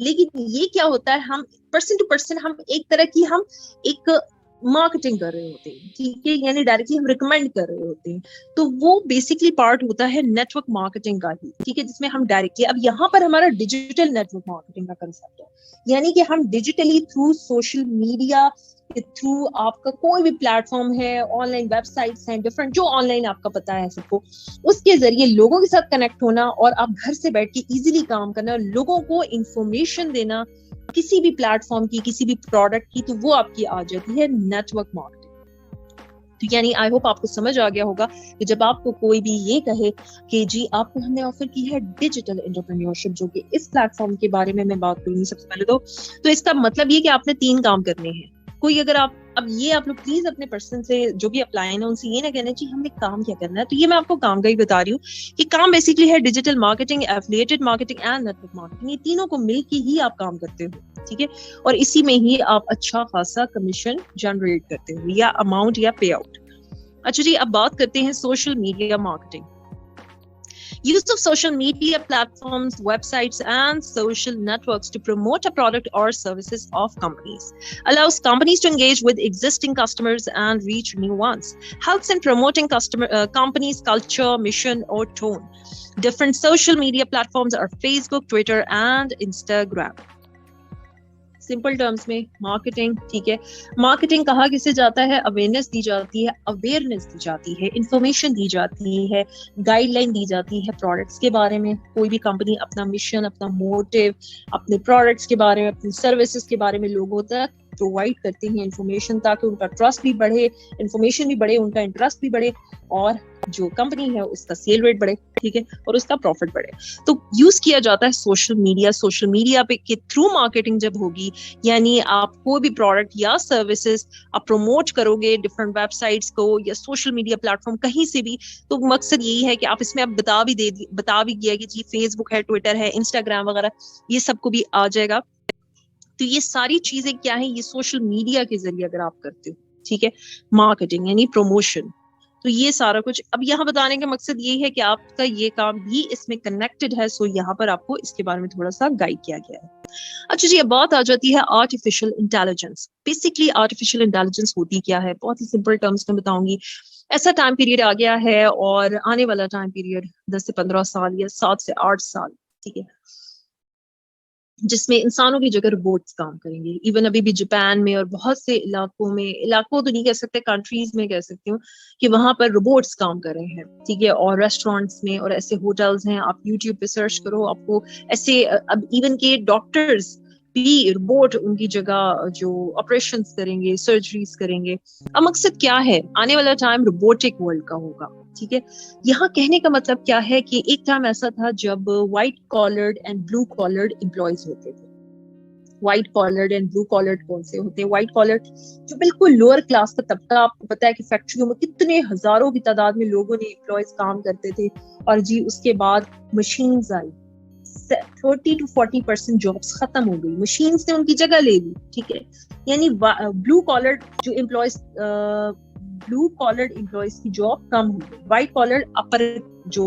لیکن یہ کیا ہوتا ہے, ہم پرسن ٹو پرسن ہم ایک طرح کی ہم ایک مارکیٹنگ کر رہے ہوتے ہیں, ٹھیک ہے, یعنی ڈائریکٹلی ہم ریکمینڈ کر رہے ہوتے ہیں, تو وہ بیسکلی پارٹ ہوتا ہے نیٹ ورک مارکیٹنگ کا ہی, ٹھیک ہے, جس میں ہم ڈائریکٹلی, اب یہاں پر ہمارا ڈیجیٹل نیٹ ورک مارکیٹنگ کا کنسپٹ ہے, یعنی کہ ہم ڈیجیٹلی تھرو سوشل میڈیا کے تھرو, آپ کا کوئی بھی پلیٹ فارم ہے, آن لائن ویب سائٹس ہیں ڈفرنٹ, جو آن لائن آپ کا پتا ہے سب کو, اس کے ذریعے لوگوں کے ساتھ کنیکٹ ہونا, اور آپ گھر سے بیٹھ کے ایزیلی کام کرنا, لوگوں کو انفارمیشن دینا کسی بھی پلیٹ فارم کی, کسی بھی پروڈکٹ کی, تو وہ آپ کی آ جاتی ہے نیٹ ورک مارکیٹنگ. تو یعنی آئی ہوپ آپ کو سمجھ آ گیا ہوگا کہ جب آپ کو کوئی بھی یہ کہے کہ جی آپ کو ہم نے آفر کی ہے ڈیجیٹل انٹرپرینیورشپ, جو کہ اس پلیٹ فارم کے بارے میں بات کروں گی سب سے پہلے تو اس کا مطلب یہ کہ آپ نے 3 کام کرنے ہیں. کوئی اگر آپ, اب یہ آپ لوگ پلیز اپنے پرسن سے جو بھی اپلائی ہیں ان سے یہ نہ کہنا چاہیے ہم نے کام کیا کرنا ہے, تو یہ میں آپ کو کام کا ہی بتا رہی ہوں کہ کام بیسکلی ہے digital marketing, affiliated marketing and network marketing, یہ تینوں کو مل کے ہی آپ کام کرتے ہو, ٹھیک ہے, اور اسی میں ہی آپ اچھا خاصا کمیشن جنریٹ کرتے ہو یا اماؤنٹ یا پے آؤٹ. اچھا جی, اب بات کرتے ہیں social media marketing. Use of social media platforms, websites, and social networks to promote a product or services of companies. Allows companies to engage with existing customers and reach new ones. Helps in promoting companies' culture, mission, or tone. Different social media platforms are Facebook, Twitter, and Instagram. Simple terms میں مارکیٹنگ, ٹھیک ہے, مارکیٹنگ کہا کسے جاتا ہے, اویئرنیس دی جاتی ہے, اویئرنیس دی جاتی ہے, انفارمیشن دی جاتی ہے, گائیڈ لائن دی جاتی ہے پروڈکٹس کے بارے میں. کوئی بھی کمپنی اپنا مشن, اپنا موٹیو, اپنے پروڈکٹس کے بارے میں, اپنی سروسز کے بارے میں لوگوں تک پرووائڈ کرتے ہیں انفارمیشن, تاکہ ان کا ٹرسٹ بھی بڑھے, انفارمیشن بھی بڑھے, ان کا انٹرسٹ بھی بڑھے, اور جو کمپنی ہے اس کا سیل ریٹ بڑھے, ٹھیک ہے, اور اس کا پروفٹ بڑھے. تو یوز کیا جاتا ہے سوشل میڈیا. سوشل میڈیا پہ کے تھرو مارکیٹنگ جب ہوگی, یعنی آپ کوئی بھی پروڈکٹ یا سروسز آپ پروموٹ کرو گے ڈفرنٹ ویب سائٹس کو یا سوشل میڈیا پلیٹ فارم کہیں سے بھی, تو مقصد یہی ہے کہ آپ اس میں آپ بتا بھی دیا کہ جی فیس بک ہے, ٹویٹر ہے, انسٹاگرام وغیرہ, یہ سب کو بھی آ جائے گا. تو یہ ساری چیزیں کیا ہیں, یہ سوشل میڈیا کے ذریعے اگر آپ کرتے ہو, ٹھیک ہے, مارکیٹنگ یعنی پروموشن. تو یہ سارا کچھ اب یہاں بتانے کا مقصد یہ ہے کہ آپ کا یہ کام بھی اس میں کنیکٹڈ ہے, سو یہاں پر آپ کو اس کے بارے میں تھوڑا سا گائیڈ کیا گیا ہے. اچھا جی, اب بات آ جاتی ہے artificial intelligence. Basically artificial intelligence ہوتی کیا ہے, بہت ہی سمپل ٹرمس میں بتاؤں گی. ایسا ٹائم پیریڈ آ گیا ہے, اور آنے والا ٹائم پیریڈ 10 سے 15 سال یا 7 سے 8 سال, ٹھیک ہے, جس میں انسانوں کی جگہ روبوٹس کام کریں گے. ایون ابھی بھی جاپان میں اور بہت سے علاقوں تو نہیں کہہ سکتے, کنٹریز میں کہہ سکتی ہوں کہ وہاں پر روبوٹس کام کر رہے ہیں, ٹھیک ہے, اور ریسٹورینٹس میں اور ایسے ہوٹلز ہیں, آپ یوٹیوب پہ سرچ کرو, آپ کو ایسے, اب ایون کے ڈاکٹرز بھی روبوٹ ان کی جگہ جو آپریشنز کریں گے, سرجریز کریں گے. اب مقصد کیا ہے, آنے والا ٹائم روبوٹک ورلڈ کا ہوگا, ٹھیک ہے. یہاں کہنے کا مطلب کیا ہے کہ ایک ٹائم ایسا تھا جب white collared and blue collared employees ہوتے تھے. White collared and blue collared کون سے ہوتے ہیں؟ وائٹ کالرڈ جو بالکل لوور کلاس کا طبقہ, آپ کو پتا ہے کہ فیکٹریوں میں کتنے ہزاروں کی تعداد میں لوگوں نے امپلائیز کام کرتے تھے, اور جی اس کے بعد مشینز آئی, 30 to 40% جابس ختم ہو گئی, مشینز نے ان کی جگہ لے لی, ٹھیک ہے. یعنی بلو کالرڈ جو امپلائیز, بلو کالرڈ امپلائیز کی جاب کم ہو گئی. وائٹ کالرڈ اپر جو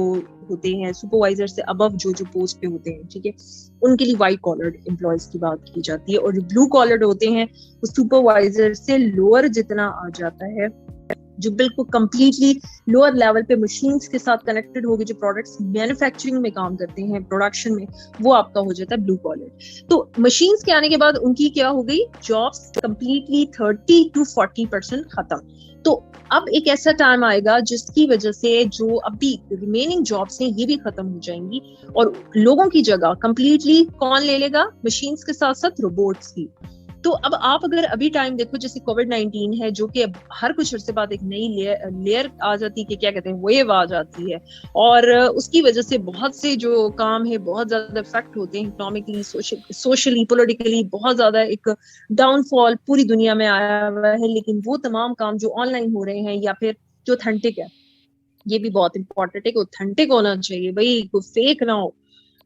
ہوتے ہیں, سپروائزر سے ابو جو پوسٹ پہ ہوتے ہیں, ٹھیک ہے, ان کے لیے وائٹ کالرڈ امپلائیز کی بات کی جاتی ہے. اور جو بلو کالرڈ ہوتے ہیں وہ سپروائزر سے لوور جتنا آ جاتا ہے, جو بالکل کمپلیٹلی لوور لیول پہ مشینز کے ساتھ کنیکٹڈ ہوگی, جو پروڈکٹس مینوفیکچرنگ میں کام کرتے ہیں, پروڈکشن میں, وہ آپ کا ہو جاتا ہے بلو کالر. تو مشینز کے آنے کے بعد ان کی کیا ہو گئی, جابس کمپلیٹلی 30 to 40% ختم. تو اب ایک ایسا ٹائم آئے گا جس کی وجہ سے جو ابھی ریمیننگ جابس ہیں یہ بھی ختم ہو جائیں گی, اور لوگوں کی جگہ کمپلیٹلی کون لے لے گا, مشینز کے ساتھ ساتھ روبوٹس کی. تو اب آپ اگر ابھی ٹائم دیکھو, جیسے کووڈ-19 ہے, جو کہ اب ہر کچھ عرصے بعد ایک نئی لیئر آ جاتی ہے, کہ کیا کہتے ہیں, ویو آ جاتی ہے, اور اس کی وجہ سے بہت سے جو کام ہے بہت زیادہ افیکٹ ہوتے ہیں, اکنامکلی, سوشلی, پولیٹیکلی بہت زیادہ ایک ڈاؤن فال پوری دنیا میں آیا ہوا ہے. لیکن وہ تمام کام جو آن لائن ہو رہے ہیں, یا پھر جو اوتھینٹک ہے, یہ بھی بہت امپورٹنٹ ہے کہ اوتھینٹک ہونا چاہیے بھائی, کوئی فیک نہ ہو.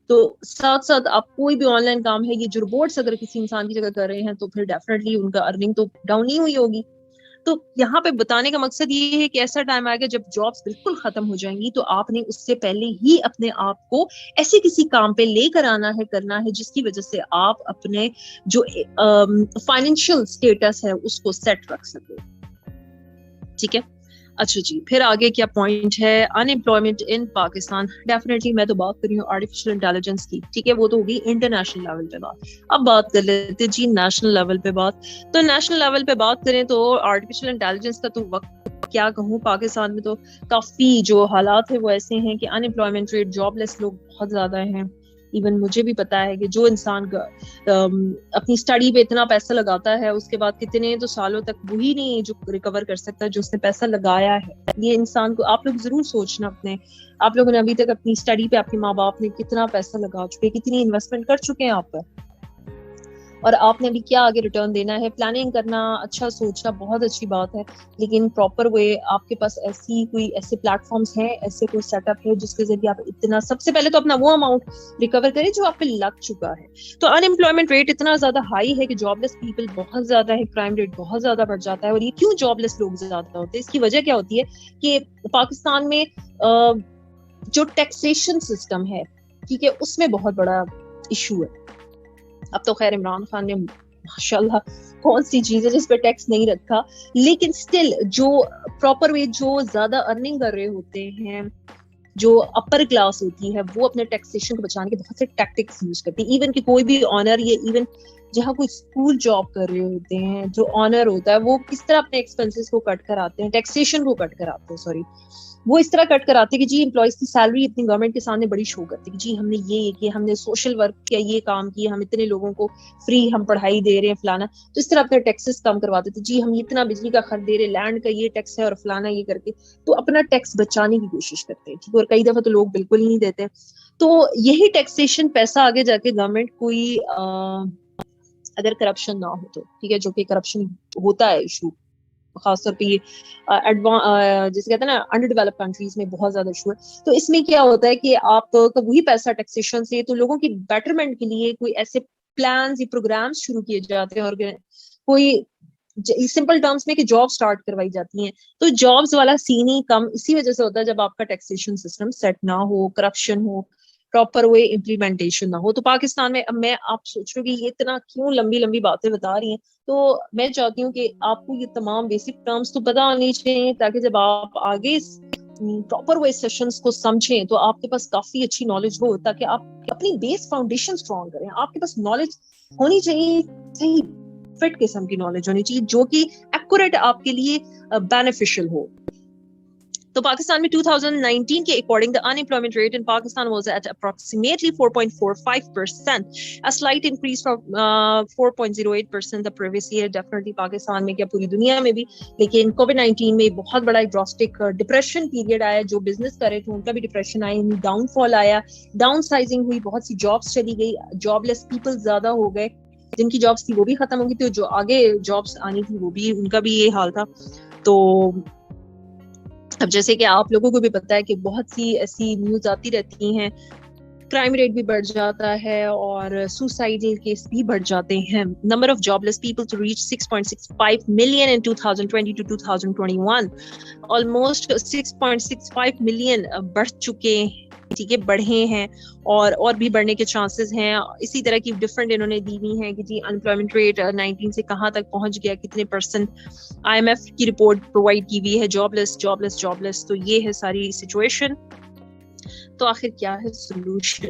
تو ساتھ ساتھ آپ کوئی بھی آن لائن کام ہے, یہ جو روبوٹس اگر کسی انسان کی جگہ کر رہے ہیں, تو پھر ڈیفینیٹلی ان کا ارننگ تو ڈاؤن نہیں ہوئی ہوگی. تو یہاں پہ بتانے کا مقصد یہ ہے کہ ایسا ٹائم آئے گا جب جابس بالکل ختم ہو جائیں گی تو آپ نے اس سے پہلے ہی اپنے آپ کو ایسے کسی کام پہ لے کر آنا ہے, کرنا ہے, جس کی وجہ سے آپ اپنے جو فائنینشیل اسٹیٹس ہے اس کو سیٹ رکھ سکے. ٹھیک ہے, اچھا جی, پھر آگے کیا پوائنٹ ہے, ان امپلائمنٹ ان پاکستان. ڈیفینیٹلی میں تو بات کر رہی ہوں آرٹیفیشل انٹیلیجنس کی, ٹھیک ہے, وہ تو ہوگی انٹرنیشنل لیول پہ بات. اب بات کر لیتے جی نیشنل لیول پہ بات. تو نیشنل لیول پہ بات کریں تو آرٹیفیشل انٹیلیجنس کا تو وقت کیا کہوں, پاکستان میں تو کافی جو حالات ہے وہ ایسے ہیں کہ ان امپلائمنٹ ریٹ, جاب لیس لوگ بہت زیادہ ہیں. ایون مجھے بھی پتا ہے کہ جو انسان اپنی اسٹڈی پہ اتنا پیسہ لگاتا ہے اس کے بعد کتنے تو سالوں تک وہی نہیں جو ریکور کر سکتا جو اس نے پیسہ لگایا ہے. یہ انسان کو آپ لوگ ضرور سوچنا, اپنے آپ لوگوں نے ابھی تک اپنی اسٹڈی پہ آپ کے ماں باپ نے کتنا پیسہ لگا چکے, کتنی انویسٹمنٹ کر چکے ہیں آپ پر, اور آپ نے ابھی کیا آگے ریٹرن دینا ہے. پلاننگ کرنا, اچھا سوچنا بہت اچھی بات ہے, لیکن پراپر وے آپ کے پاس ایسے پلیٹ فارمز ہیں, ایسے کوئی سیٹ اپ ہے جس کے ذریعے آپ اتنا, سب سے پہلے تو اپنا وہ اماؤنٹ ریکور کریں جو آپ پہ لگ چکا ہے. تو ان امپلائمنٹ ریٹ اتنا زیادہ ہائی ہے کہ جاب لیس پیپل بہت زیادہ ہے, کرائم ریٹ بہت زیادہ بڑھ جاتا ہے. اور یہ کیوں جاب لیس لوگ زیادہ ہوتے ہیں, اس کی وجہ کیا ہوتی ہے کہ پاکستان میں جو ٹیکسیشن سسٹم ہے, ٹھیک ہے, اس میں بہت بڑا ایشو ہے. اب تو خیر عمران خان نے ماشاءاللہ کون سی چیز ہے جس پہ ٹیکس نہیں رکھا, لیکن اسٹل جو پراپر وے جو زیادہ ارننگ کر رہے ہوتے ہیں, جو اپر کلاس ہوتی ہے, وہ اپنے ٹیکسیشن کو بچانے کے بہت سے ٹیکٹکس یوز کرتی ہے. ایون کہ کوئی بھی آنر یا ایون جہاں کوئی اسکول جاب کر رہے ہوتے ہیں, جو آنر ہوتا ہے وہ کس طرح اپنے ایکسپینسز کو کٹ کراتے ہیں, ٹیکسیشن کو کٹ کراتے ہیں, سوری, وہ اس طرح کٹ کراتے ہیں کہ جی امپلائیز کی سیلری اتنی گورنمنٹ کے سامنے بڑی شو کرتی ہے کہ جی ہم نے یہ کیا, ہم نے سوشل ورک کیا, یہ کام کیا, ہم اتنے لوگوں کو فری ہم پڑھائی دے رہے ہیں, فلانا. تو اس طرح اپنے ٹیکسز کم کرواتے تھے, جی ہم اتنا بجلی کا خرچ دے رہے, لینڈ کا یہ ٹیکس ہے اور فلانا یہ کر کے, تو اپنا ٹیکس بچانے کی کوشش کرتے ہیں. ٹھیک ہے, اور کئی دفعہ تو لوگ بالکل ہی نہیں دیتے. تو یہی ٹیکسیشن پیسہ آگے جا کے گورنمنٹ کوئی اگر کرپشن نہ ہو تو, ٹھیک ہے, جو کہ کرپشن ہوتا ہے ایشو خاص طور پہ یہ جیسے کہتے ہیں نا انڈر ڈیولپ کنٹریز میں بہت زیادہ ایشو ہے. تو اس میں کیا ہوتا ہے کہ آپ کا وہی پیسہ ٹیکسیشن سے تو لوگوں کی بیٹرمنٹ کے لیے کوئی ایسے پلانز یا پروگرامز شروع کیے جاتے ہیں, اور کوئی سمپل ٹرمز میں کہ جاب سٹارٹ کروائی جاتی ہیں. تو جابز والا سین ہی کم اسی وجہ سے ہوتا ہے جب آپ کا ٹیکسیشن سسٹم سیٹ نہ ہو, کرپشن ہو, پراپر وے امپلیمنٹیشن نہ ہو. تو پاکستان میں اب میں آپ سوچ رہے ہو کہ یہ اتنا کیوں لمبی لمبی باتیں بتا رہی ہیں, تو میں چاہتی ہوں کہ آپ کو یہ تمام بیسک ٹرمز تو پتا ہونی چاہیے, تاکہ جب آپ آگے پراپر وے سیشنز کو سمجھیں تو آپ کے پاس کافی اچھی نالج ہو, تاکہ آپ اپنی بیس فاؤنڈیشن اسٹرانگ کریں. آپ کے پاس نالج ہونی چاہیے, صحیح فٹ قسم کی نالج ہونی چاہیے جو کہ ایکوریٹ آپ کے لیے بینیفیشل ہو. تو پاکستان میں 2019 کے according the unemployment rate in Pakistan was at approximately 4.45%, a slight increase from 4.08% the previous year. Definitely Pakistan میں کیا پوری دنیا میں بھی, لیکن کووڈ-19 میں بہت بڑا ڈراسٹک ڈپریشن پیریڈ آیا. جو بزنس کر رہے تھے ان کا بھی ڈپریشن آیا, ڈاؤن فال آیا, ڈاؤن سائزنگ ہوئی, بہت سی جابس چلی گئی, جاب لیس پیپل زیادہ ہو گئے, جن کی جابس تھی وہ بھی ختم ہو گئی تھی, جو آگے جابس آنی تھی وہ بھی ان کا بھی یہ حال تھا. تو اب جیسے کہ آپ لوگوں کو بھی پتا ہے کہ بہت سی ایسی نیوز آتی رہتی ہیں, کرائم ریٹ بھی بڑھ جاتا ہے اور سوسائڈل کیس بھی بڑھ جاتے ہیں. Number of jobless people to reach 6.65 million in 2020 to 2021, almost 6.65 million بڑھ چکے, ٹھیک ہے, بڑھے ہیں اور بھی بڑھنے کے چانسز ہیں. اسی طرح کی ڈفرنٹ انہوں نے دی ہوئی ہیں کہ جی انپلائمنٹ ریٹ 19 سے کہاں تک پہنچ گیا, کتنے پرسنٹ. آئی ایم ایف کی رپورٹ پرووائڈ کی ہوئی ہے, جاب لیس. تو یہ ہے ساری سچویشن. تو آخر کیا ہے سولوشن؟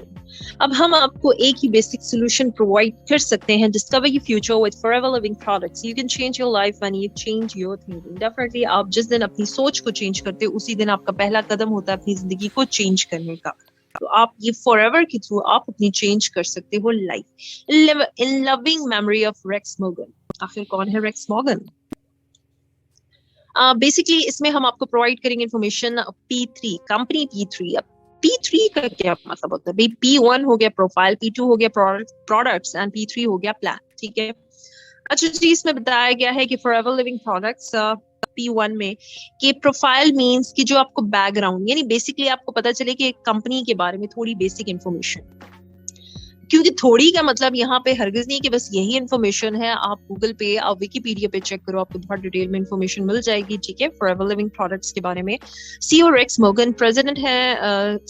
اب ہم آپ کو ایک ہی بیسک سولوشن پرووائڈ کر سکتے ہیں, discover your future with forever living products. You can change your life when you change your thinking. Definitely آپ جس دن اپنی سوچ کو چینج کرتے اسی دن آپ کا پہلا قدم ہوتا ہے اپنی زندگی کو چینج کرنے کا. تو آپ یہ فار ایور کے تھرو آپ اپنی چینج کر سکتے ہو life. In loving memory of Rex Mogan. آخر کون ہے ریکس موگن؟ بیسکلی اس میں ہم آپ کو پرووائڈ کریں گے انفارمیشن P3 کمپنی P3. اب P3 کا کیا مطلب ہوتا ہے؟ P1 ہو گیا پروفائل, P2 ہو گیا پروڈکٹس, اینڈ P3 ہو گیا پلان. ٹھیک ہے, اچھا جی, اس میں بتایا گیا ہے کہ for ever living products P1 میں کہ پروفائل مینس کہ جو آپ کو بیک گراؤنڈ, یعنی بیسکلی آپ کو پتا چلے کہ کمپنی کے بارے میں تھوڑی بیسک انفارمیشن, کیونکہ تھوڑی کا مطلب یہاں پہ ہرگز نہیں کہ بس یہی انفارمیشن ہے. آپ گوگل پہ آپ ویکیپیڈیا پہ چیک کرو, آپ کو بہت ڈیٹیل میں انفارمیشن مل جائے گی. ٹھیک ہے, فار ایور لیونگ پروڈکٹس کے بارے میں. سی او ریکس موگن پریزیڈنٹ ہے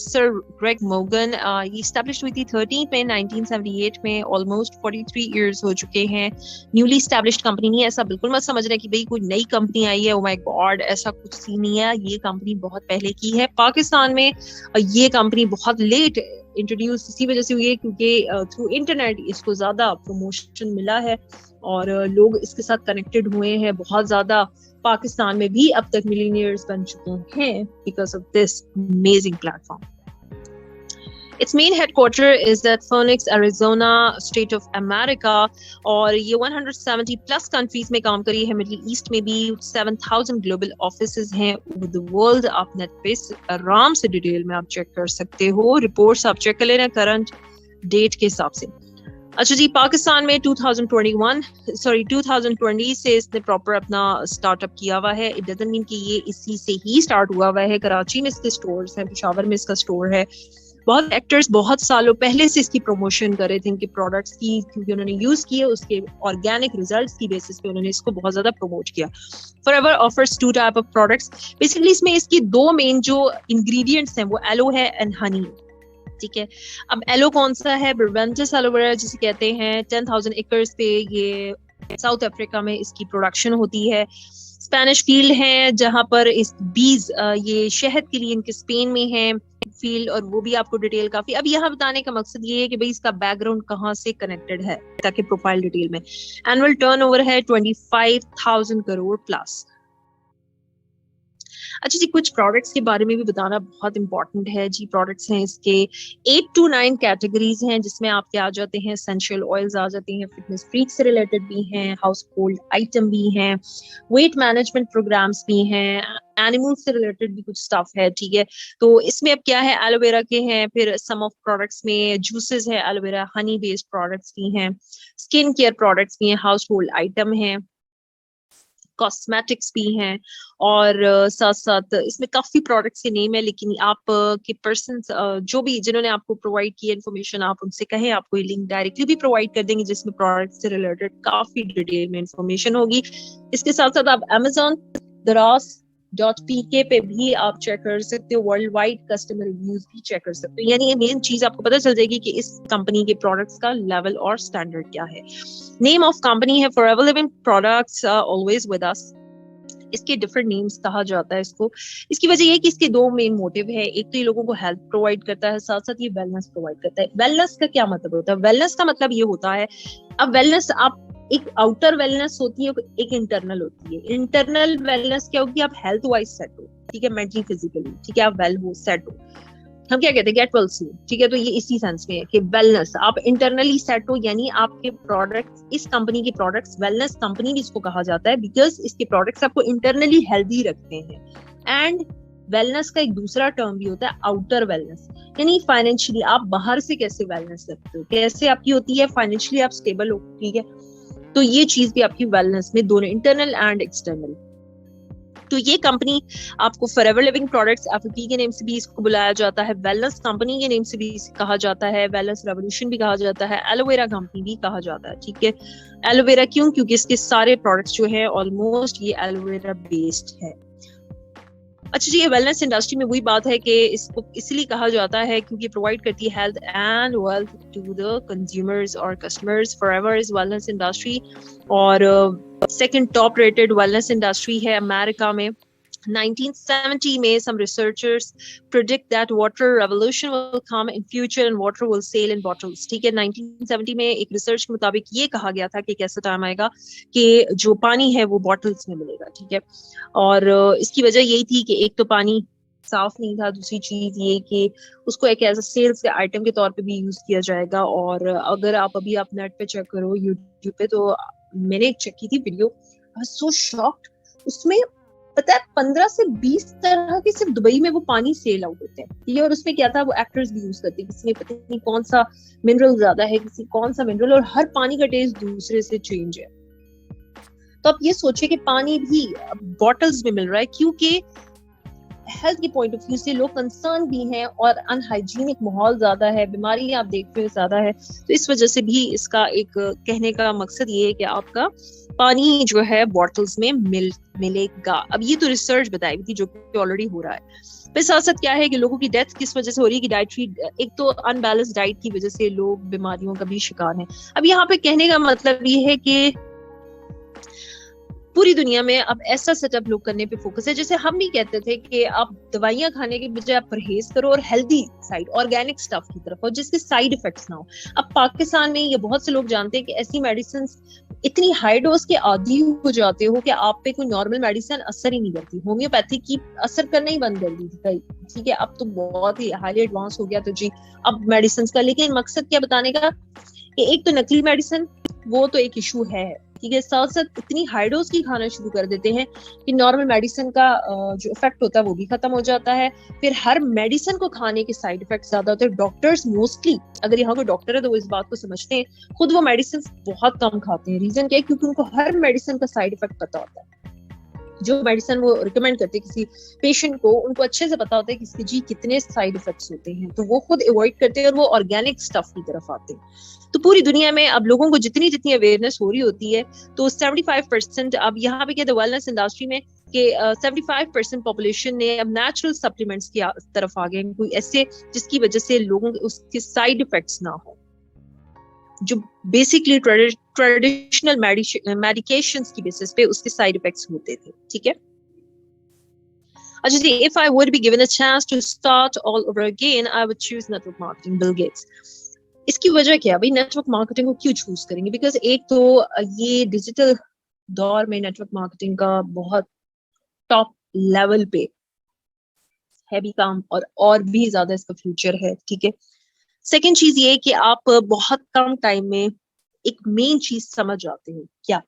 سر گریگ موگن. یہ اسٹیبلش ہوئی تھی 13 میں 1978 میں. آلموسٹ 43 ایئرس ہو چکے ہیں. نیولی اسٹیبلشڈ کمپنی نہیں ہے, ایسا بالکل مت سمجھ رہے کہ بھائی کوئی نئی کمپنی آئی ہے. او مائی گاڈ, ایسا کچھ سی نہیں ہے. یہ کمپنی بہت پہلے کی ہے. پاکستان میں یہ کمپنی بہت لیٹ انٹروڈیوس اسی وجہ سے ہوئی ہے کیونکہ تھرو انٹرنیٹ اس کو زیادہ پروموشن ملا ہے اور لوگ اس کے ساتھ کنیکٹڈ ہوئے ہیں بہت زیادہ. پاکستان میں بھی اب تک ملینئرز بن چکے ہیں because of this amazing plate form. Its main headquarter is at Phoenix, Arizona, state of America. اور یہ 170 plus countries میں کام کری ہے. مڈل ایسٹ میں بھی 7,000 global offices ہیں over the world. آپ نیٹ پہ آرام سے ڈیٹیل میں آپ چیک کر سکتے ہو. رپورٹس آپ چیک کر لینا کرنٹ ڈیٹ کے حساب سے. اچھا جی, پاکستان میں 2020 سے اس نے پراپر اپنا اسٹارٹ اپ کیا ہوا ہے. اٹ ڈزنٹ مین کہ یہ اسی سے ہی اسٹارٹ ہوا ہوا ہے. کراچی میں اس کے اسٹورز ہیں, پشاور میں اس کا اسٹور ہے. بہت ایکٹرز بہت سالوں پہلے سے اس کی پروموشن کر رہے تھے ان کے پروڈکٹس کی, کیونکہ انہوں نے یوز کیے اس کے آرگینک ریزلٹس کی بیسس پہ انہوں نے اس کو بہت زیادہ پروموٹ کیا. فار ایور آفرز 2 type of products. بیسکلی اس میں اس کی 2 مین جو انگریڈینٹس ہیں وہ ایلو ہے اینڈ ہنی. ٹھیک ہے, اب ایلو کون سا ہے؟ بربنجس ایلو ویرا جسے کہتے ہیں. 10,000 ایکرز پہ یہ ساؤتھ افریقہ میں اس کی پروڈکشن ہوتی ہے. اسپینش فیلڈ ہے جہاں پر اس بیز یہ شہد کے لیے ان کے اسپین میں ہے فیلڈ, اور وہ بھی آپ کو ڈیٹیل کافی. اب یہاں بتانے کا مقصد یہ ہے کہ بھائی اس کا بیک گراؤنڈ کہاں سے کنیکٹڈ ہے تاکہ پروفائل ڈیٹیل میں. اینوئل ٹرن اوور ہے 25,000 کروڑ پلس. اچھا جی, کچھ پروڈکٹس کے بارے میں بھی بتانا بہت امپورٹنٹ ہے جی. پروڈکٹس ہیں اس کے 8 to 9 کیٹیگریز ہیں جس میں آپ کے آ جاتے ہیں اسینشیل آئلز آ جاتے ہیں, فٹنس فریک سے ریلیٹڈ بھی ہیں, ہاؤس ہولڈ آئٹم بھی ہیں, ویٹ مینجمنٹ پروگرامس بھی ہیں, اینیمل سے ریلیٹڈ بھی کچھ اسٹف ہے. ٹھیک ہے, تو اس میں اب کیا ہے, ایلو ویرا کے ہیں, پھر سم آف پروڈکٹس میں جوسز ہے aloe vera, honey based products بھی ہیں, اسکن کیئر پروڈکٹس بھی ہیں, ہاؤس ہولڈ آئٹم ہیں, کاسمیٹکس بھی ہیں, اور ساتھ ساتھ اس میں کافی پروڈکٹس کے نیم ہے. لیکن آپ کے پرسنس جو بھی جنہوں نے آپ کو پرووائڈ کی انفارمیشن, آپ ان سے کہیں آپ کو یہ لنک ڈائریکٹلی بھی پرووائڈ کر دیں گے جس میں پروڈکٹ سے ریلیٹڈ کافی ڈیٹیل میں انفارمیشن ہوگی. اس کے ساتھ ساتھ آپ Amazon.pk پہ بھی آپ چیک کر سکتے ہو, ورلڈ وائڈ کسٹمر ریویوز بھی چیک کر سکتے ہو. یعنی یہ مین چیز آپ کو پتہ چل جائے گی کہ اس کمپنی کے پروڈکٹس کا لیول اور اسٹینڈرڈ کیا ہے. نیم آف کمپنی ہے forever living products always with us. اس کے ڈفرنٹ نیمز کہا جاتا ہے اس کو. اس کی وجہ یہ کہ اس کے 2 مین موٹیو ہے. ایک تو یہ لوگوں کو ہیلتھ پرووائڈ کرتا ہے, ساتھ ساتھ یہ ویلنس پرووائڈ کرتا ہے. ویلنس کا کیا مطلب ہوتا ہے؟ ویلنس کا مطلب یہ ہوتا ہے, اب ویلنس آپ ایک آؤٹر ویلنس ہوتی ہے, ایک انٹرنل ہوتی ہے. انٹرنل ویلنس کیا ہوگی؟ آپ ہیلتھ وائز سیٹ ہو, ٹھیک ہے, مینٹلی فزیکلی, ٹھیک ہے, آپ ویل ہو, سیٹ ہو. ہم کیا کہتے ہیں؟ گیٹ ویل سون. ٹھیک ہے, تو یہ اسی سینس میں ہے کہ ویلنس آپ انٹرنلی سیٹ ہو, یعنی آپ کے پروڈکٹس, اس کمپنی کے پروڈکٹس, ویلنس کمپنی بھی اس کو کہا جاتا ہے بیکاز اس کے پروڈکٹس آپ کو انٹرنلی ہیلدی رکھتے ہیں. اینڈ ویلنس کا ایک دوسرا ٹرم بھی ہوتا ہے آؤٹر ویلنس, یعنی فائنینشلی آپ باہر سے کیسے ویلنس رکھتے ہو, کیسے آپ کی ہوتی ہے فائنینشلی آپ اسٹیبل ہو. ٹھیک ہے, تو یہ چیز بھی آپ کی ویلنس میں دونوں انٹرنل اینڈ ایکسٹرنل. تو یہ کمپنی آپ کو forever living products FFP کے نیم سے بھی اس کو بلایا جاتا ہے, ویلنس کمپنی کے نیم سے بھی کہا جاتا ہے, ویلنس ریولیوشن بھی کہا جاتا ہے, ایلو ویرا کمپنی بھی کہا جاتا ہے. ٹھیک ہے, ایلو ویرا کیوں؟ کیونکہ اس کے سارے پروڈکٹس جو ہیں آلموسٹ یہ ایلو ویرا بیسڈ ہے. اچھا جی, یہ ویلنس انڈسٹری میں وہی بات ہے کہ اس کو اس لیے کہا جاتا ہے کیونکہ پرووائڈ کرتی ہے health and wealth to the consumers اور customers. Forever is wellness industry, اور second top rated wellness industry ہے امریکہ میں. 1970 میں some researchers predict that water revolution will come in future and water will sail in bottles. ٹھیک ہے, 1970 میں ایک ریسرچ کے مطابق یہ کہا گیا تھا کہ کیسا ٹائم آئے گا کہ جو پانی ہے وہ بوٹلز میں ملے گا. ٹھیک ہے, اور اس کی وجہ یہی تھی کہ ایک تو پانی صاف نہیں تھا, دوسری چیز یہ کہ اس کو ایک ایز اے سیلز کے آئٹم کے طور پہ بھی یوز کیا جائے گا. اور اگر آپ ابھی آپ نیٹ پہ چیک کرو, یوٹیوب پہ, تو میں نے ایک چیک کی تھی ویڈیو, سو شاکڈ. اس میں پتا ہے 15 سے 20 طرح کے صرف دبئی میں وہ پانی سیل آؤٹ ہوتے ہیں. یہ اور اس میں کیا تھا, وہ ایکٹرز بھی یوز کرتے ہیں, کسی میں پتہ نہیں کون سا منرل زیادہ ہے, کسی کون سا منرل, اور ہر پانی کا ٹیسٹ دوسرے سے چینج ہے. تو آپ یہ سوچیں کہ پانی بھی باٹلز میں مل رہا ہے کیونکہ ہیلتھ کے پوائنٹ آف ویو سے لوگ کنسرن بھی ہیں اور ان ہائیجینک ماحول زیادہ ہے, بیماریاں آپ دیکھ رہے ہو زیادہ ہے. تو اس وجہ سے بھی اس کا ایک کہنے کا مقصد یہ ہے کہ آپ کا پانی جو ہے بوٹلز میں ملے گا. اب یہ تو ریسرچ بتائی ہوئی تھی جو کہ آلریڈی ہو رہا ہے. پھر ساتھ ساتھ کیا ہے کہ لوگوں کی ڈیتھ کس وجہ سے ہو رہی ہے کہ ڈائٹری, ایک تو ان بیلنس ڈائٹ کی وجہ سے لوگ بیماریوں کا بھی شکار ہیں. اب یہاں پہ کہنے کا مطلب یہ ہے کہ پوری دنیا میں اب ایسا سیٹ اپ لوگ کرنے پہ فوکس ہے, جیسے ہم بھی کہتے تھے کہ آپ دوائیاں کھانے کے بجائے آپ پرہیز کرو اور ہیلدی سائڈ آرگینک اسٹف کی طرف ہو جس کے سائیڈ افیکٹس نہ ہو. اب پاکستان میں یہ بہت سے لوگ جانتے ہیں کہ ایسی میڈیسنس اتنی ہائی ڈوز کے عادی ہو جاتے ہو کہ آپ پہ کوئی نارمل میڈیسن اثر ہی نہیں کرتی. ہومیوپیتھی کی اثر کرنا ہی بند کر دی تھی, ٹھیک ہے, اب تو بہت ہی ہائیلی ایڈوانس ہو گیا تو جی اب میڈیسنس کا. لیکن مقصد کیا بتانے کا کہ ایک تو نقلی میڈیسن وہ تو ایک ایشو ہے, ٹھیک ہے, ساتھ ساتھ اتنی ہائی ڈوز کی کھانا شروع کر دیتے ہیں کہ نارمل میڈیسن کا جو افیکٹ ہوتا ہے وہ بھی ختم ہو جاتا ہے. پھر ہر میڈیسن کو کھانے کے سائیڈ افیکٹ زیادہ ہوتے ہیں. ڈاکٹرز موسٹلی, اگر یہاں کوئی ڈاکٹر ہے تو وہ اس بات کو سمجھتے ہیں, خود وہ میڈیسن بہت کم کھاتے ہیں. ریزن کیا ہے, کیونکہ ان کو ہر میڈیسن کا سائیڈ افیکٹ پتا ہوتا ہے. جو میڈیسن وہ ریکمینڈ کرتے ہیں کسی پیشنٹ کو, ان کو اچھے سے پتا ہوتا ہے کہ اس کے جی کتنے سائیڈ افیکٹس ہوتے ہیں, تو وہ خود اوائڈ کرتے ہیں اور وہ آرگینک اسٹف کی طرف آتے ہیں. تو پوری دنیا میں اب لوگوں کو جتنی اویئرنیس ہو رہی ہوتی ہے تو 75% اب یہاں پہ کیا ہے ویلنس انڈسٹری میں کہ 75% پاپولیشن نے اب نیچرل سپلیمنٹس کی طرف آ گئے, کوئی ایسے جس کی وجہ سے لوگوں کے اس کے سائیڈ افیکٹس نہ ہو, جو بیسکلی ٹریڈیشنل میڈیکیشنز کی بیسس پہ اس کے سائیڈ افیکٹس ہوتے تھے. ٹھیک ہے, اچھا جی, if I would be given a chance to start all over again, I would choose network marketing, Bill Gates. اس کی وجہ کیا بھائی, نیٹ ورک مارکیٹنگ کو کیوں چوز کریں گے؟ بیکاز ایک تو یہ ڈیجیٹل دور میں نیٹ ورک مارکیٹنگ کا بہت ٹاپ لیول پہ ہے بھی کام, اور بھی زیادہ اس کا فیوچر ہے. ٹھیک ہے, سیکنڈ چیز یہ کہ آپ بہت کم ٹائم میں ایک مین چیز سمجھ جاتے ہو, کیا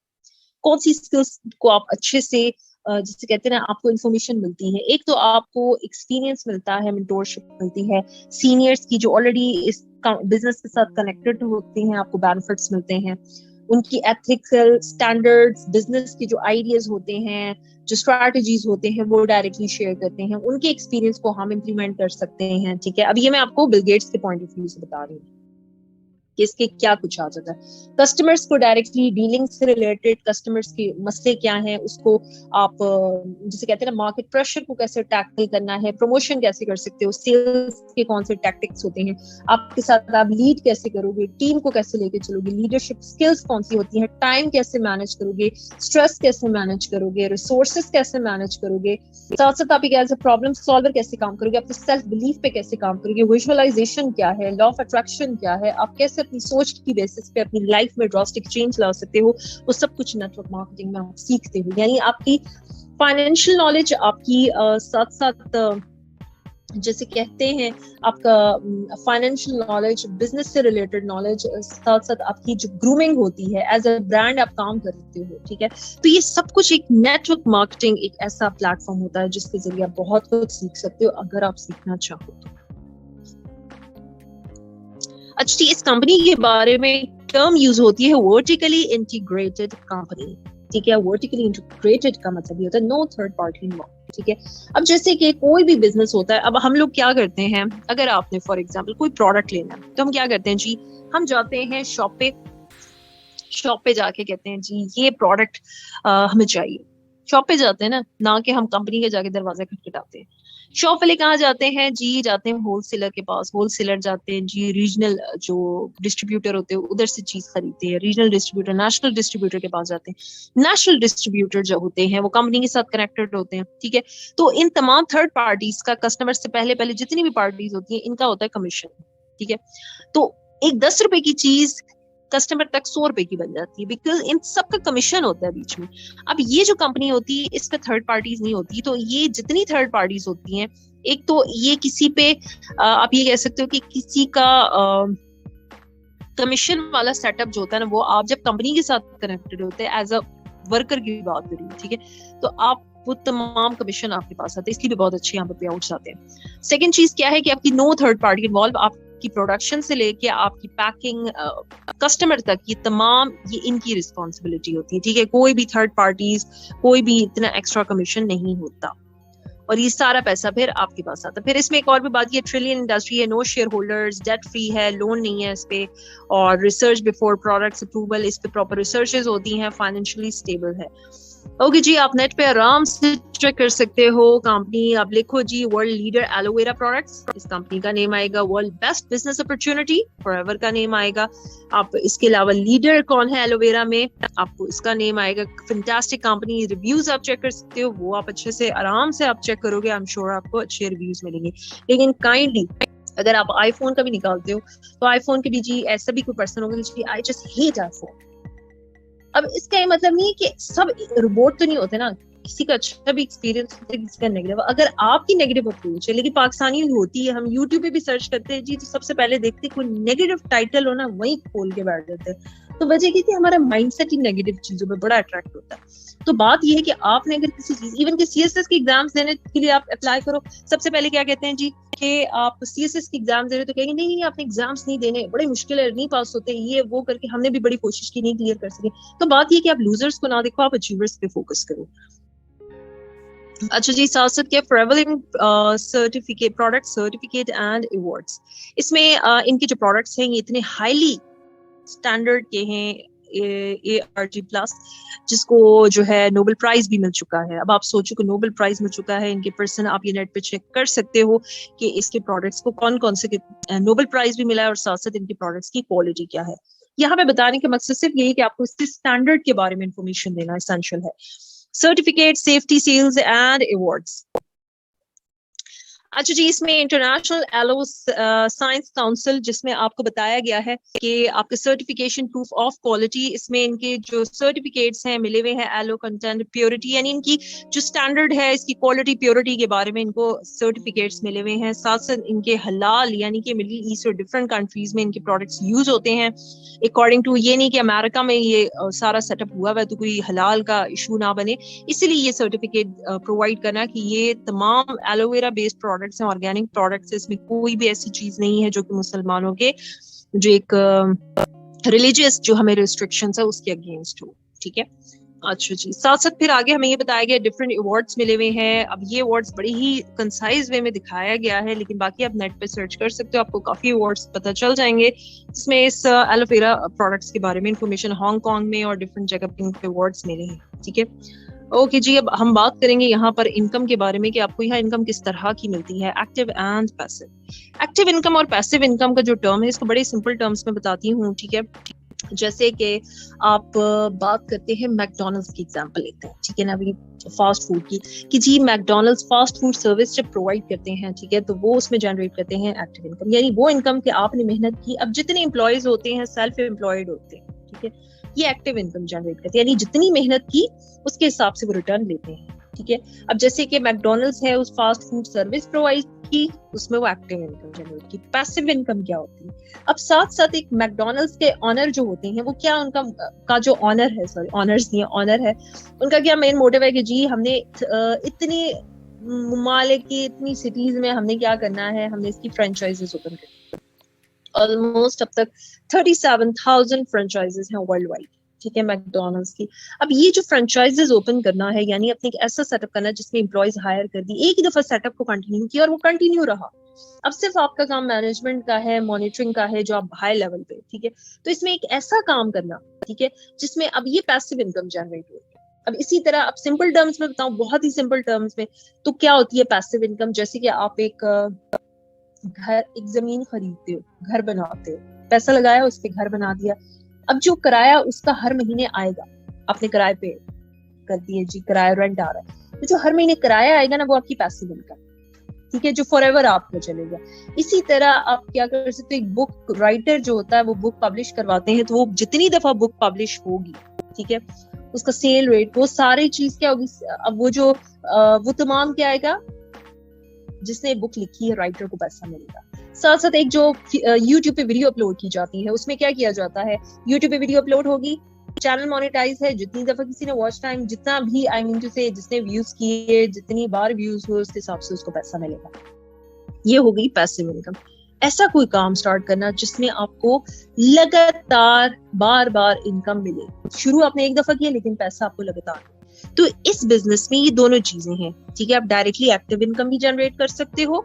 کون سی اسکلس کو آپ اچھے سے جسے کہتے ہیں نا آپ کو انفارمیشن ملتی ہے. ایک تو آپ کو ایکسپیرینس ملتا ہے, مینٹورشپ ملتی ہے سینئرس کی جو آلریڈی اس بزنس کے ساتھ کنیکٹڈ ہوتے ہیں, آپ کو بینیفٹس ملتے ہیں, ان کی ایتھیکل اسٹینڈرڈز, بزنس کے جو آئیڈیاز ہوتے ہیں, جو اسٹریٹجیز ہوتے ہیں وہ ڈائریکٹلی شیئر کرتے ہیں, ان کے ایکسپیرینس کو ہم امپلیمنٹ کر سکتے ہیں. ٹھیک ہے, اب یہ میں آپ کو بل گیٹس کے پوائنٹ آف ویو سے بتا رہی ہوں کہ اس کے کیا کچھ آ جاتا ہے. کسٹمرس کو ڈائریکٹلی ڈیلنگ سے ریلیٹڈ کسٹمرس کے مسئلے کیا ہیں اس کو آپ جسے کہتے ہیں نا مارکیٹ پریشر کو کیسے ٹیکل کرنا ہے, پروموشن کیسے کر سکتے ہو, سیلز کے کون سے ٹیکٹکس ہوتے ہیں, آپ کے ساتھ آپ لیڈ کیسے کرو گے, ٹیم کو کیسے لے کے چلو گے, لیڈرشپ اسکلز کون سی ہوتی ہیں, ٹائم کیسے مینج کرو گے, اسٹریس کیسے مینج کرو گے, ریسورسز کیسے مینج کرو گے, ساتھ ساتھ آپ ایک ایز اے پرابلم سالور کیسے کام کرو گے, آپ سیلف بلیف پہ کیسے کام کرو گے, ویژوائزیشن کیا ہے, لا آف اٹریکشن کیا ہے, آپ کیسے اپنی سوچ کی بیسس پہ اپنی لائف میں ڈراسٹک چینج لا سکتے ہو, وہ سب کچھ نیٹ ورک مارکیٹنگ میں آپ سیکھتے ہو. یعنی آپ کی فائنینشیل نالج, آپ کی ساتھ ساتھ جیسے کہتے ہیں آپ کا فائنینشیل نالج, بزنس سے ریلیٹڈ نالج, ساتھ ساتھ آپ کی جو گرومنگ ہوتی ہے ایز اے برانڈ آپ کام کرتے ہو. ٹھیک ہے, تو یہ سب کچھ ایک نیٹ ورک مارکیٹنگ ایک ایسا پلیٹ فارم ہوتا ہے جس کے ذریعے آپ بہت کچھ سیکھ سکتے ہو اگر آپ سیکھنا چاہو تو. اچھا, اس کمپنی کے بارے میں ٹرم یوز ہوتی ہے ورٹیکلی انٹیگریٹڈ کمپنی. ٹھیک ہے, ورٹیکلی انٹیگریٹڈ کا مطلب یہ ہوتا ہے نو تھرڈ پارٹی انوالوڈ. ٹھیک ہے, اب جیسے کہ کوئی بھی بزنس ہوتا ہے, اب ہم لوگ کیا کرتے ہیں, اگر آپ نے فار ایگزامپل کوئی پروڈکٹ لینا ہے تو ہم کیا کرتے ہیں جی, ہم جاتے ہیں شاپ پہ جا کے کہتے ہیں جی یہ پروڈکٹ ہمیں چاہیے. شاپ پہ جاتے ہیں نا, نہ کہ ہم کمپنی کے جا کے دروازے کھٹکھٹاتے ہیں. شاپ والے کہاں جاتے ہیں جی, جاتے ہیں ہول سیلر کے پاس, ہول سیلر جاتے ہیں جی ریجنل جو ڈسٹریبیوٹر ہوتے ہیں ادھر سے چیز خریدتے ہیں, ریجنل ڈسٹریبیوٹر نیشنل ڈسٹریبیوٹر کے پاس جاتے ہیں. نیشنل ڈسٹریبیوٹر جو ہوتے ہیں وہ کمپنی کے ساتھ کنیکٹڈ ہوتے ہیں. ٹھیک ہے, تو ان تمام تھرڈ پارٹیز کا کسٹمر سے پہلے جتنی بھی پارٹیز ہوتی ہیں ان کا ہوتا ہے کمیشن. ٹھیک ہے, تو ایک 10 روپے کی چیز کسٹمر تک 100 روپے کی بن جاتی ہے, بیکاز ان سب کا کمیشن ہوتا ہے بیچ میں. اب یہ جو کمپنی ہوتی ہے اس پہ تھرڈ پارٹیز نہیں ہوتی, تو یہ جتنی تھرڈ پارٹیز ہوتی ہیں, ایک تو یہ کسی پہ آپ یہ کہہ سکتے ہو کہ کسی کا کمیشن والا سیٹ اپ جو ہوتا ہے نا, وہ آپ جب کمپنی کے ساتھ کنیکٹڈ ہوتے ہیں ایز اے ورکر کی بات کریے, ٹھیک ہے, تو آپ وہ تمام کمیشن آپ کے پاس آتے ہیں, اس لیے بھی بہت اچھے یہاں پہ پے آؤٹس آتے ہیں. سیکنڈ چیز کیا ہے کہ آپ کی نو تھرڈ پارٹی انوالو, آپ کی پروڈکشن سے لے کے آپ کی پیکنگ کسٹمر تک, یہ تمام یہ ان کی رسپانسبلٹی ہوتی ہے. ٹھیک ہے, کوئی بھی تھرڈ پارٹیز کوئی بھی اتنا ایکسٹرا کمیشن نہیں ہوتا. اور یہ سارا پیسہ پھر آپ کے پاس آتا ہے. پھر اس میں ایک اور بھی بات یہ ٹریلین انڈسٹری ہے, نو شیئر ہولڈرز, ڈیٹ فری ہے, لون نہیں ہے اس پہ, اور ریسرچ بفور پروڈکٹس اپروول, اس پہ پراپر ریسرچز ہوتی ہیں, فائنینشلی اسٹیبل ہے. اوکے جی, آپ نیٹ پہ آرام سے چیک کر سکتے ہو کمپنی, آپ لکھو جی world leader aloe vera products, اس کمپنی کا نیم آئے گا. World best business opportunity forever ایور کا نیم آئے گا. آپ اس کے علاوہ لیڈر کون ہے ایلو ویرا میں, آپ کو اس کا نیم آئے گا. فینٹاسٹک کمپنی ریویوز آپ چیک کر سکتے ہو, وہ آپ اچھے سے آرام سے آپ چیک کرو گے, آئی ایم شیور آپ کو اچھے ریویوز ملیں گے. لیکن کائنڈلی اگر آپ آئی فون کا بھی نکالتے ہو تو آئی فون کے بھی جی ایسا بھی کوئی پرسن ہوگا جی I just hate iPhone. اب اس کا یہ مطلب نہیں ہے کہ سب روبوٹ تو نہیں ہوتے نا, کسی کا اچھا بھی ایکسپیرینس ہوتا ہے, کسی کا نیگیٹو. اگر آپ کی نیگیٹو اپروچ ہے, لیکن پاکستانی ہوتی ہے, ہم یوٹیوب پہ بھی سرچ کرتے ہیں جی, تو سب سے پہلے دیکھتے کوئی نیگیٹو ٹائٹل ہو نا, وہیں کھول کے بیٹھ جاتے ہیں. تو وجہ یہ کہ ہمارا مائنڈ سیٹ ہی نیگیٹو چیزوں پہ بڑا اٹریکٹ ہوتا ہے. تو بات یہ ہے کہ آپ نے اگر کسی چیز, ایون کہ سی ایس ایس کے ایگزامس دینے کے لیے آپ اپلائی کرو, سب سے پہلے کیا کہتے ہیں جی کہ آپ سی ایس ایس کے ایگزام دے رہے, تو کہیں گے نہیں آپ نے ایگزامس نہیں دینے, بڑے مشکل ہے, نہیں پاس ہوتے, یہ وہ کر کے ہم نے بھی بڑی کوشش کی, نہیں کلیئر کر سکے. تو بات یہ کہ آپ لوزرس کو نہ دیکھو, آپ اچیورس پہ فوکس کرو. اچھا جی, ساتھ ساتھ کیا travelling certificate, product certificate and awards. اس میں ان کے جو پروڈکٹس ہیں یہ اتنے ہائیلی اسٹینڈرڈ کے ہیں, ARG+, جس کو جو ہے نوبل پرائز بھی مل چکا ہے. اب آپ سوچو کہ نوبل پرائز مل چکا ہے ان کے پرسن, آپ یہ نیٹ پہ چیک کر سکتے ہو کہ اس کے پروڈکٹس کو کون کون سے نوبل پرائز بھی ملا ہے, اور ساتھ ساتھ ان کے پروڈکٹس کی کوالٹی کیا ہے. یہاں پہ بتانے کا مقصد صرف یہی کہ آپ کو اس کے اسٹینڈرڈ کے بارے میں انفارمیشن دینا اسینشیل ہے. Certificate, safety seals and awards. اچھا جی, اس میں انٹرنیشنل ایلو سائنس کاؤنسل, جس میں آپ کو بتایا گیا ہے کہ آپ کا سرٹیفکیشن پروف آف کوالٹی, اس میں ان کے جو سرٹیفکیٹس ہیں ملے ہوئے ہیں ایلو کنٹینٹ پیورٹی, یعنی ان کی جو اسٹینڈرڈ ہے اس کی کوالٹی پیورٹی کے بارے میں ان کو سرٹیفکیٹس ملے ہوئے ہیں. ساتھ ساتھ ان کے حلال, یعنی کہ مڈل ایسٹ اور ڈفرنٹ کنٹریز میں ان کے پروڈکٹس یوز ہوتے ہیں اکارڈنگ ٹو, یہ نہیں کہ امریکہ میں یہ سارا سیٹ اپ ہوا ہے تو کوئی حلال کا ایشو نہ بنے, اسی لیے یہ سرٹیفکیٹ پرووائڈ کرنا کہ یہ تمام ایلو ویرا بیسڈ پروڈکٹس ہیں, آرگینک پروڈکٹس, اس میں کوئی بھی ایسی چیز نہیں ہے جو کہ مسلمانوں کے جو ایک ریلیجیس جو ہمیں ریسٹرکشنز ہے اس کے اگینسٹ ہو. ٹھیک ہے. اچھا جی, ساتھ ساتھ پھر آگے ہمیں یہ بتایا گیا ڈفرنٹ ایوارڈس ملے ہوئے ہیں. اب یہ ایوارڈس بڑی ہی کنسائز وے میں دکھایا گیا ہے, لیکن باقی آپ نیٹ پہ سرچ کر سکتے ہو, آپ کو کافی ایوارڈس پتہ چل جائیں گے جس میں اس ایلو ویرا پروڈکٹس کے بارے میں انفارمیشن ہانگ کانگ میں اور ڈفرنٹ جگہ پہ ایوارڈس ملے ہیں. ٹھیک ہے. اوکے جی, اب ہم بات کریں گے یہاں پر انکم کے بارے میں کہ آپ کو یہاں انکم کس طرح کی ملتی ہے, active and passive. Active income اور پیسو انکم کا جو ٹرم ہے اس کو بڑے سمپل ٹرمز میں بتاتی ہوں. ٹھیک ہے. جیسے کہ آپ بات کرتے ہیں میکڈونلڈس کی ایگزامپل لیتے ہیں, ٹھیک ہے نا, ابھی فاسٹ فوڈ کی, کہ جی میکڈونلڈس فاسٹ فوڈ سروس جب پرووائڈ کرتے ہیں, ٹھیک ہے, تو وہ اس میں جنریٹ کرتے ہیں ایکٹیو انکم, یعنی وہ انکم کہ آپ نے محنت کی. اب جتنے امپلائیز ہوتے ہیں سیلف امپلائڈ ہوتے ہیں, ٹھیک ہے, یہ ایکٹیو انکم جنریٹ کرتے ہیں, یعنی جتنی محنت کی اس کے حساب سے وہ ریٹرن لیتے ہیں. ٹھیک ہے. اب جیسے کہ میکڈونلڈس ہے, اس فاسٹ فوڈ سروس پرووائڈ کی, اس میں وہ ایکٹیو انکم جنریٹ کی. پیسو انکم کیا ہوتی ہے؟ اب ساتھ ساتھ ایک میکڈونلڈس کے آنر جو ہوتے ہیں وہ کیا, ان کا جو آنر ہے, سوری آنرز نہیں ہے, آنر ہے, ان کا کیا مین موٹیو ہے کہ جی ہم نے اتنی ممالک کی اتنی سٹیز میں ہم نے کیا کرنا ہے, ہم نے اس کی فرینچائزز اوپن کرنی. آلموسٹ اب تک 37,000 فرینچائزز ہیں ورلڈ وائڈ. ٹھیک ہے, میکڈونلڈس کی. اب یہ جو فرینچائزز اوپن کرنا ہے, یعنی اپنے ایک ایسا سیٹ اپ کرنا ہے جس میں امپلائیز ہائر کر دی, ایک ہی دفعہ سیٹ اپ کو کنٹینیو کیا اور وہ کنٹینیو رہا. اب صرف آپ کا کام مینجمنٹ کا ہے, مانیٹرنگ کا ہے, جو آپ ہائی لیول پہ. ٹھیک ہے. تو اس میں ایک ایسا کام کرنا, ٹھیک ہے, جس میں اب یہ پیسو انکم جنریٹ ہوگی. اب اسی طرح اب سمپل ٹرمز میں بتاؤں, بہت ہی سمپل ٹرمز میں, تو کیا ہوتی ہے پیسو انکم؟ جیسے کہ آپ ایک گھر, ایک زمین خریدتے ہو, گھر بناتے ہو, پیسہ لگایا, اس پہ گھر بنا دیا. اب جو کرایہ اس کا ہر مہینے آئے گا, آپ نے کرایہ پہ کر دیے, جی کرایہ رینٹ آ رہا ہے, تو جو ہر مہینے کرایہ آئے گا نا, وہ آپ کی پیسو انکم. ٹھیک ہے, جو فار ایور آپ کو چلے گا. اسی طرح آپ کیا کر سکتے, ایک بک رائٹر جو ہوتا ہے وہ بک پبلش کرواتے ہیں, تو وہ جتنی دفعہ بک پبلش ہوگی, ٹھیک ہے, اس کا سیل ریٹ, وہ ساری چیز کیا ہوگی. اب وہ جو وہ تمام کیا آئے گا, جس نے بک لکھی ہے رائٹر کو پیسہ ملے گا. ساتھ ساتھ ایک جو یوٹیوب پہ ویڈیو اپلوڈ کی جاتی ہے, اس میں کیا کیا جاتا ہے, یوٹیوب پہ ویڈیو اپلوڈ ہوگی, چینل مانیٹائز ہے, جتنی دفعہ کسی نے واچ ٹائم, جتنا بھی آئی مین ٹو سے جس نے ویوز کیے, جتنی بار ویوز ہوئے, اس کے حساب سے اس کو پیسہ ملے گا. یہ ہو گئی پیسو انکم. ایسا کوئی کام سٹارٹ کرنا جس میں آپ کو لگاتار بار بار انکم ملے. شروع آپ نے ایک دفعہ کیا, لیکن پیسہ آپ کو لگاتار. تو اس بزنس میں یہ دونوں چیزیں ہیں, ٹھیک ہے. آپ ڈائریکٹلی ایکٹیو انکم بھی جنریٹ کر سکتے ہو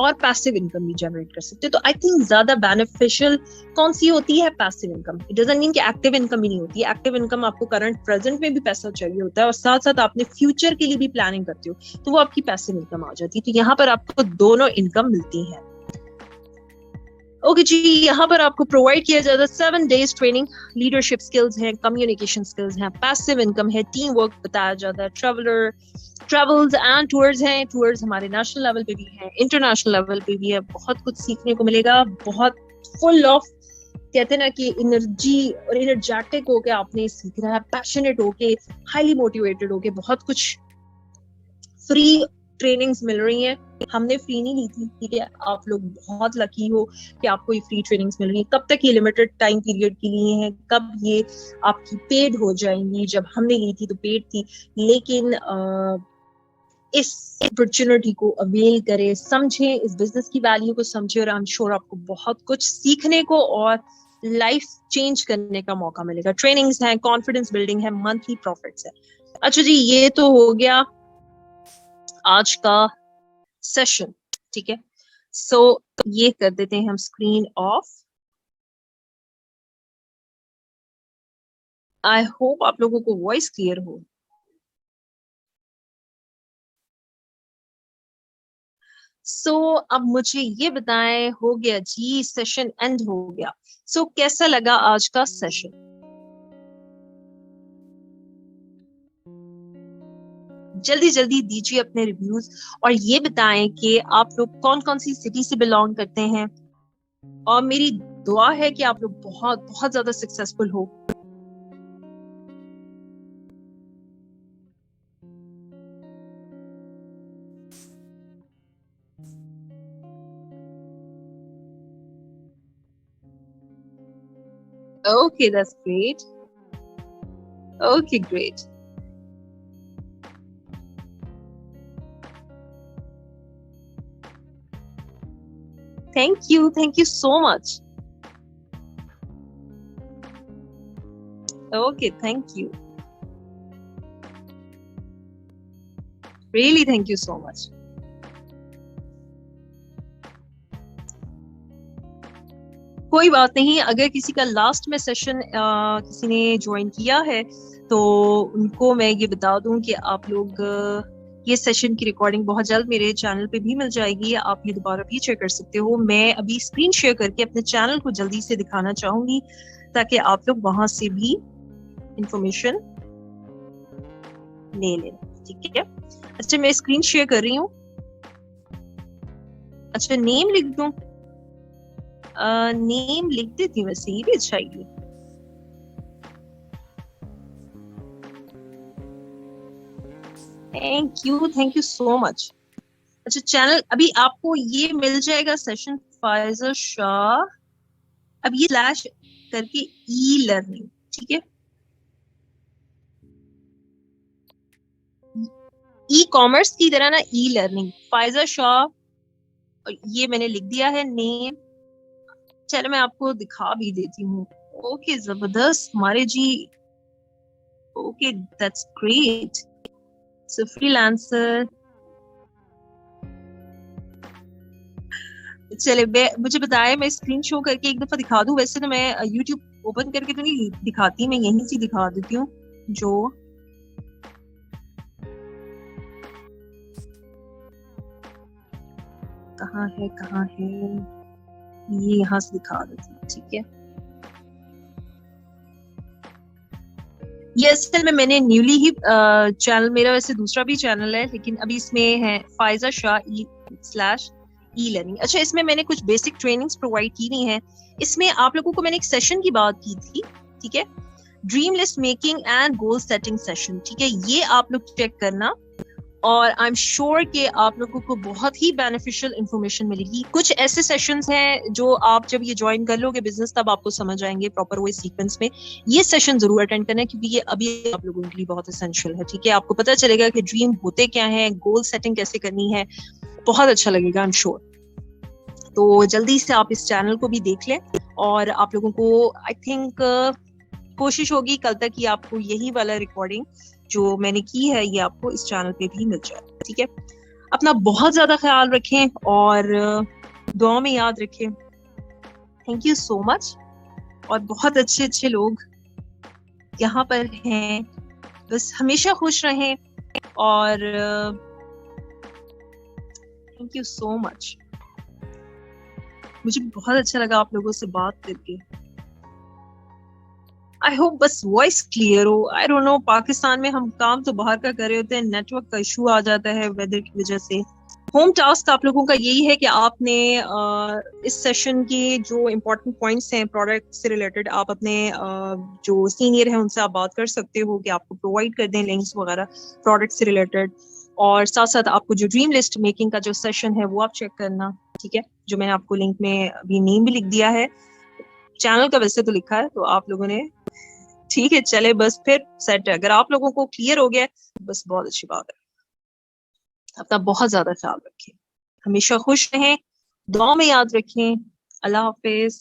اور پیسو انکم بھی جنریٹ کر سکتے ہو. تو آئی تھنک زیادہ بینیفیشل کون سی ہوتی ہے؟ Passive income. It doesn't mean کہ ایکٹیو انکم ہی نہیں ہوتی ہے. ایکٹیو انکم آپ کو کرنٹ پریزنٹ میں بھی پیسہ چاہیے ہوتا ہے, اور ساتھ ساتھ آپ نے فیوچر کے لیے بھی پلاننگ کرتے ہو, تو وہ آپ کی پیسو انکم آ جاتی ہے. تو یہاں پر آپ کو دونوں انکم ملتی ہیں. اوکے جی, یہاں پر آپ کو پرووائڈ کیا جاتا ہے 7 days ٹریننگ. لیڈرشپ اسکلز ہیں, کمیونیکیشن اسکلز ہیں, پیسو انکم ہے, ٹیم ورک بتایا جاتا ہے, ٹریولز اینڈ ٹورز ہیں. ٹورز ہمارے نیشنل لیول پہ بھی ہیں, انٹرنیشنل لیول پہ بھی ہے. بہت کچھ سیکھنے کو ملے گا, بہت فل آف کہتے ہیں نا کہ انرجی اور انرجیٹک ہو کے آپ نے سیکھنا ہے, پیشنیٹ ہو کے, ہائیلی موٹیویٹڈ ہو کے. بہت کچھ فری ٹریننگز مل رہی ہیں. ہم نے فری نہیں لی تھی, ٹھیک ہے. آپ لوگ بہت لکی ہو کہ آپ کو یہ فری ٹریننگز مل رہی ہیں. کب تک یہ لمیٹڈ ٹائم پیریڈ کے لیے ہیں, کب یہ آپ کی پیڈ ہو جائیں گی. جب ہم نے لی تھی تو پیڈ تھی, لیکن اس اپرچونٹی کو اویل کرے, سمجھیں اس بزنس کی ویلیو کو سمجھے, اور آئی ایم شیور آپ کو بہت کچھ سیکھنے کو اور لائف چینج کرنے کا موقع ملے گا. ٹریننگز ہیں, کانفیڈنس بلڈنگ ہے, منتھلی پروفٹس ہے. اچھا جی, یہ تو ہو گیا آج کا سیشن, ٹھیک ہے. سو یہ کر دیتے ہیں ہم اسکرین آف. آئی ہوپ آپ لوگوں کو وائس کلیئر ہو. سو اب مجھے یہ بتائیں, ہو گیا جی سیشن اینڈ ہو گیا. سو کیسا لگا آج کا سیشن؟ جلدی جلدی دیجیے اپنے ریویوز, اور یہ بتائیں کہ آپ لوگ کون کون سی سٹی سے بلانگ کرتے ہیں, اور میری دعا ہے کہ آپ لوگ بہت بہت زیادہ successful who. Okay, that's great. Okay, great. Thank you so much. Okay, thank you. Really, thank you so much. کوئی بات نہیں, اگر کسی کا لاسٹ میں سیشن کسی نے جوائن کیا ہے تو ان کو میں یہ بتا دوں کہ آپ لوگ یہ سیشن کی ریکارڈنگ بہت جلد میرے چینل پہ بھی مل جائے گی. آپ یہ دوبارہ بھی چیک کر سکتے ہو. میں ابھی اسکرین شیئر کر کے اپنے چینل کو جلدی سے دکھانا چاہوں گی تاکہ آپ لوگ وہاں سے بھی انفارمیشن لے لیں, ٹھیک ہے. اچھا, میں اسکرین شیئر کر رہی ہوں. اچھا, نیم لکھ دوں؟ نیم لکھ دیتی ہوں, ویسے یہ بھی اچھا ہی. تھینک یو سو مچ. اچھا, چینل ابھی آپ کو یہ مل جائے گا سیشن فائزہ شاہ, اب یہ سلیش کر کے ای لرننگ, ٹھیک ہے. ای کامرس کی طرح نا, ای لرننگ فائزہ شاہ, یہ میں نے لکھ دیا ہے نیم. چلو میں آپ کو دکھا بھی دیتی ہوں. اوکے, زبردست ہمارے جی. Okay, that's great. So freelancer, چلے مجھے بتائے, میں اسکرین شو کر کے ایک دفعہ دکھا دوں. ویسے تو میں یوٹیوب اوپن کر کے تو نہیں دکھاتی, میں یہیں سے دکھا دیتی ہوں. جو کہاں ہے یہ یہاں سے دکھا دیتی ہوں, ٹھیک ہے. یہ اصل میں نے نیولی ہی چینل, میرا ویسے دوسرا بھی چینل ہے لیکن ابھی اس میں ہے فائزہ شاہ ای لرننگ. اچھا, اس میں نے کچھ بیسک ٹریننگز پرووائڈ کی ہوئی ہیں. اس میں آپ لوگوں کو میں نے ایک سیشن کی بات کی تھی, ٹھیک ہے, dream list making and goal setting session, ٹھیک ہے. یہ آپ لوگ چیک کرنا, اور آئی ایم شیور کہ آپ لوگوں کو بہت ہی بینیفیشل انفارمیشن ملے گی. کچھ ایسے سیشنز ہیں جو آپ جب یہ جوائن کر لو گے بزنس, تب آپ کو سمجھ آئیں گے پراپر وہ سیکوینس میں. یہ سیشن ضرور اٹینڈ کرنا ہے کیونکہ یہ ابھی آپ لوگوں کے لیے بہت اسینشیل ہے, ٹھیک ہے. آپ کو پتا چلے گا کہ ڈریم ہوتے کیا ہیں, گول سیٹنگ کیسے کرنی ہے, بہت اچھا لگے گا, آئی ایم شیور. تو جلدی سے آپ اس چینل کو بھی دیکھ لیں, اور آپ لوگوں کو آئی تھنک کوشش ہوگی کل تک ہی آپ کو یہی والا ریکارڈنگ جو میں نے کی ہے یہ آپ کو اس چینل پہ بھی مل جائے. ٹھیک ہے, اپنا بہت زیادہ خیال رکھیں اور دعا میں یاد رکھیں. تھینک یو سو مچ. اور بہت اچھے اچھے لوگ یہاں پر ہیں, بس ہمیشہ خوش رہیں. اور تھینک یو سو مچ. مجھے بہت اچھا لگا آپ لوگوں سے بات کر کے. آئی ہوپ بس وائس کلیئر ہو. آئی ڈونٹ نو, پاکستان میں ہم کام تو باہر کا کر رہے ہوتے ہیں, نیٹ ورک کا ایشو آ جاتا ہے ویدر کی وجہ سے. ہوم ٹاسک آپ لوگوں کا یہی ہے کہ آپ نے اس سیشن کی جو امپورٹنٹ پوائنٹس ہیں پروڈکٹ سے ریلیٹڈ, آپ اپنے جو سینئر ہیں ان سے آپ بات کر سکتے ہو کہ آپ کو پرووائڈ کر دیں لنکس وغیرہ پروڈکٹ سے ریلیٹڈ. اور ساتھ ساتھ آپ کو جو ڈریم لسٹ میکنگ کا جو سیشن ہے وہ آپ چیک کرنا. ٹھیک ہے, جو میں نے آپ کو لنک میں ابھی نیم بھی لکھ دیا ہے, چینل کا ویسے تو لکھا ہے تو آپ لوگوں نے. ٹھیک ہے, چلے بس پھر سیٹ ہے. اگر آپ لوگوں کو کلیئر ہو گیا بس بہت اچھی بات ہے. اپنا بہت زیادہ خیال رکھیں, ہمیشہ خوش رہیں, دعا میں یاد رکھیں. اللہ حافظ.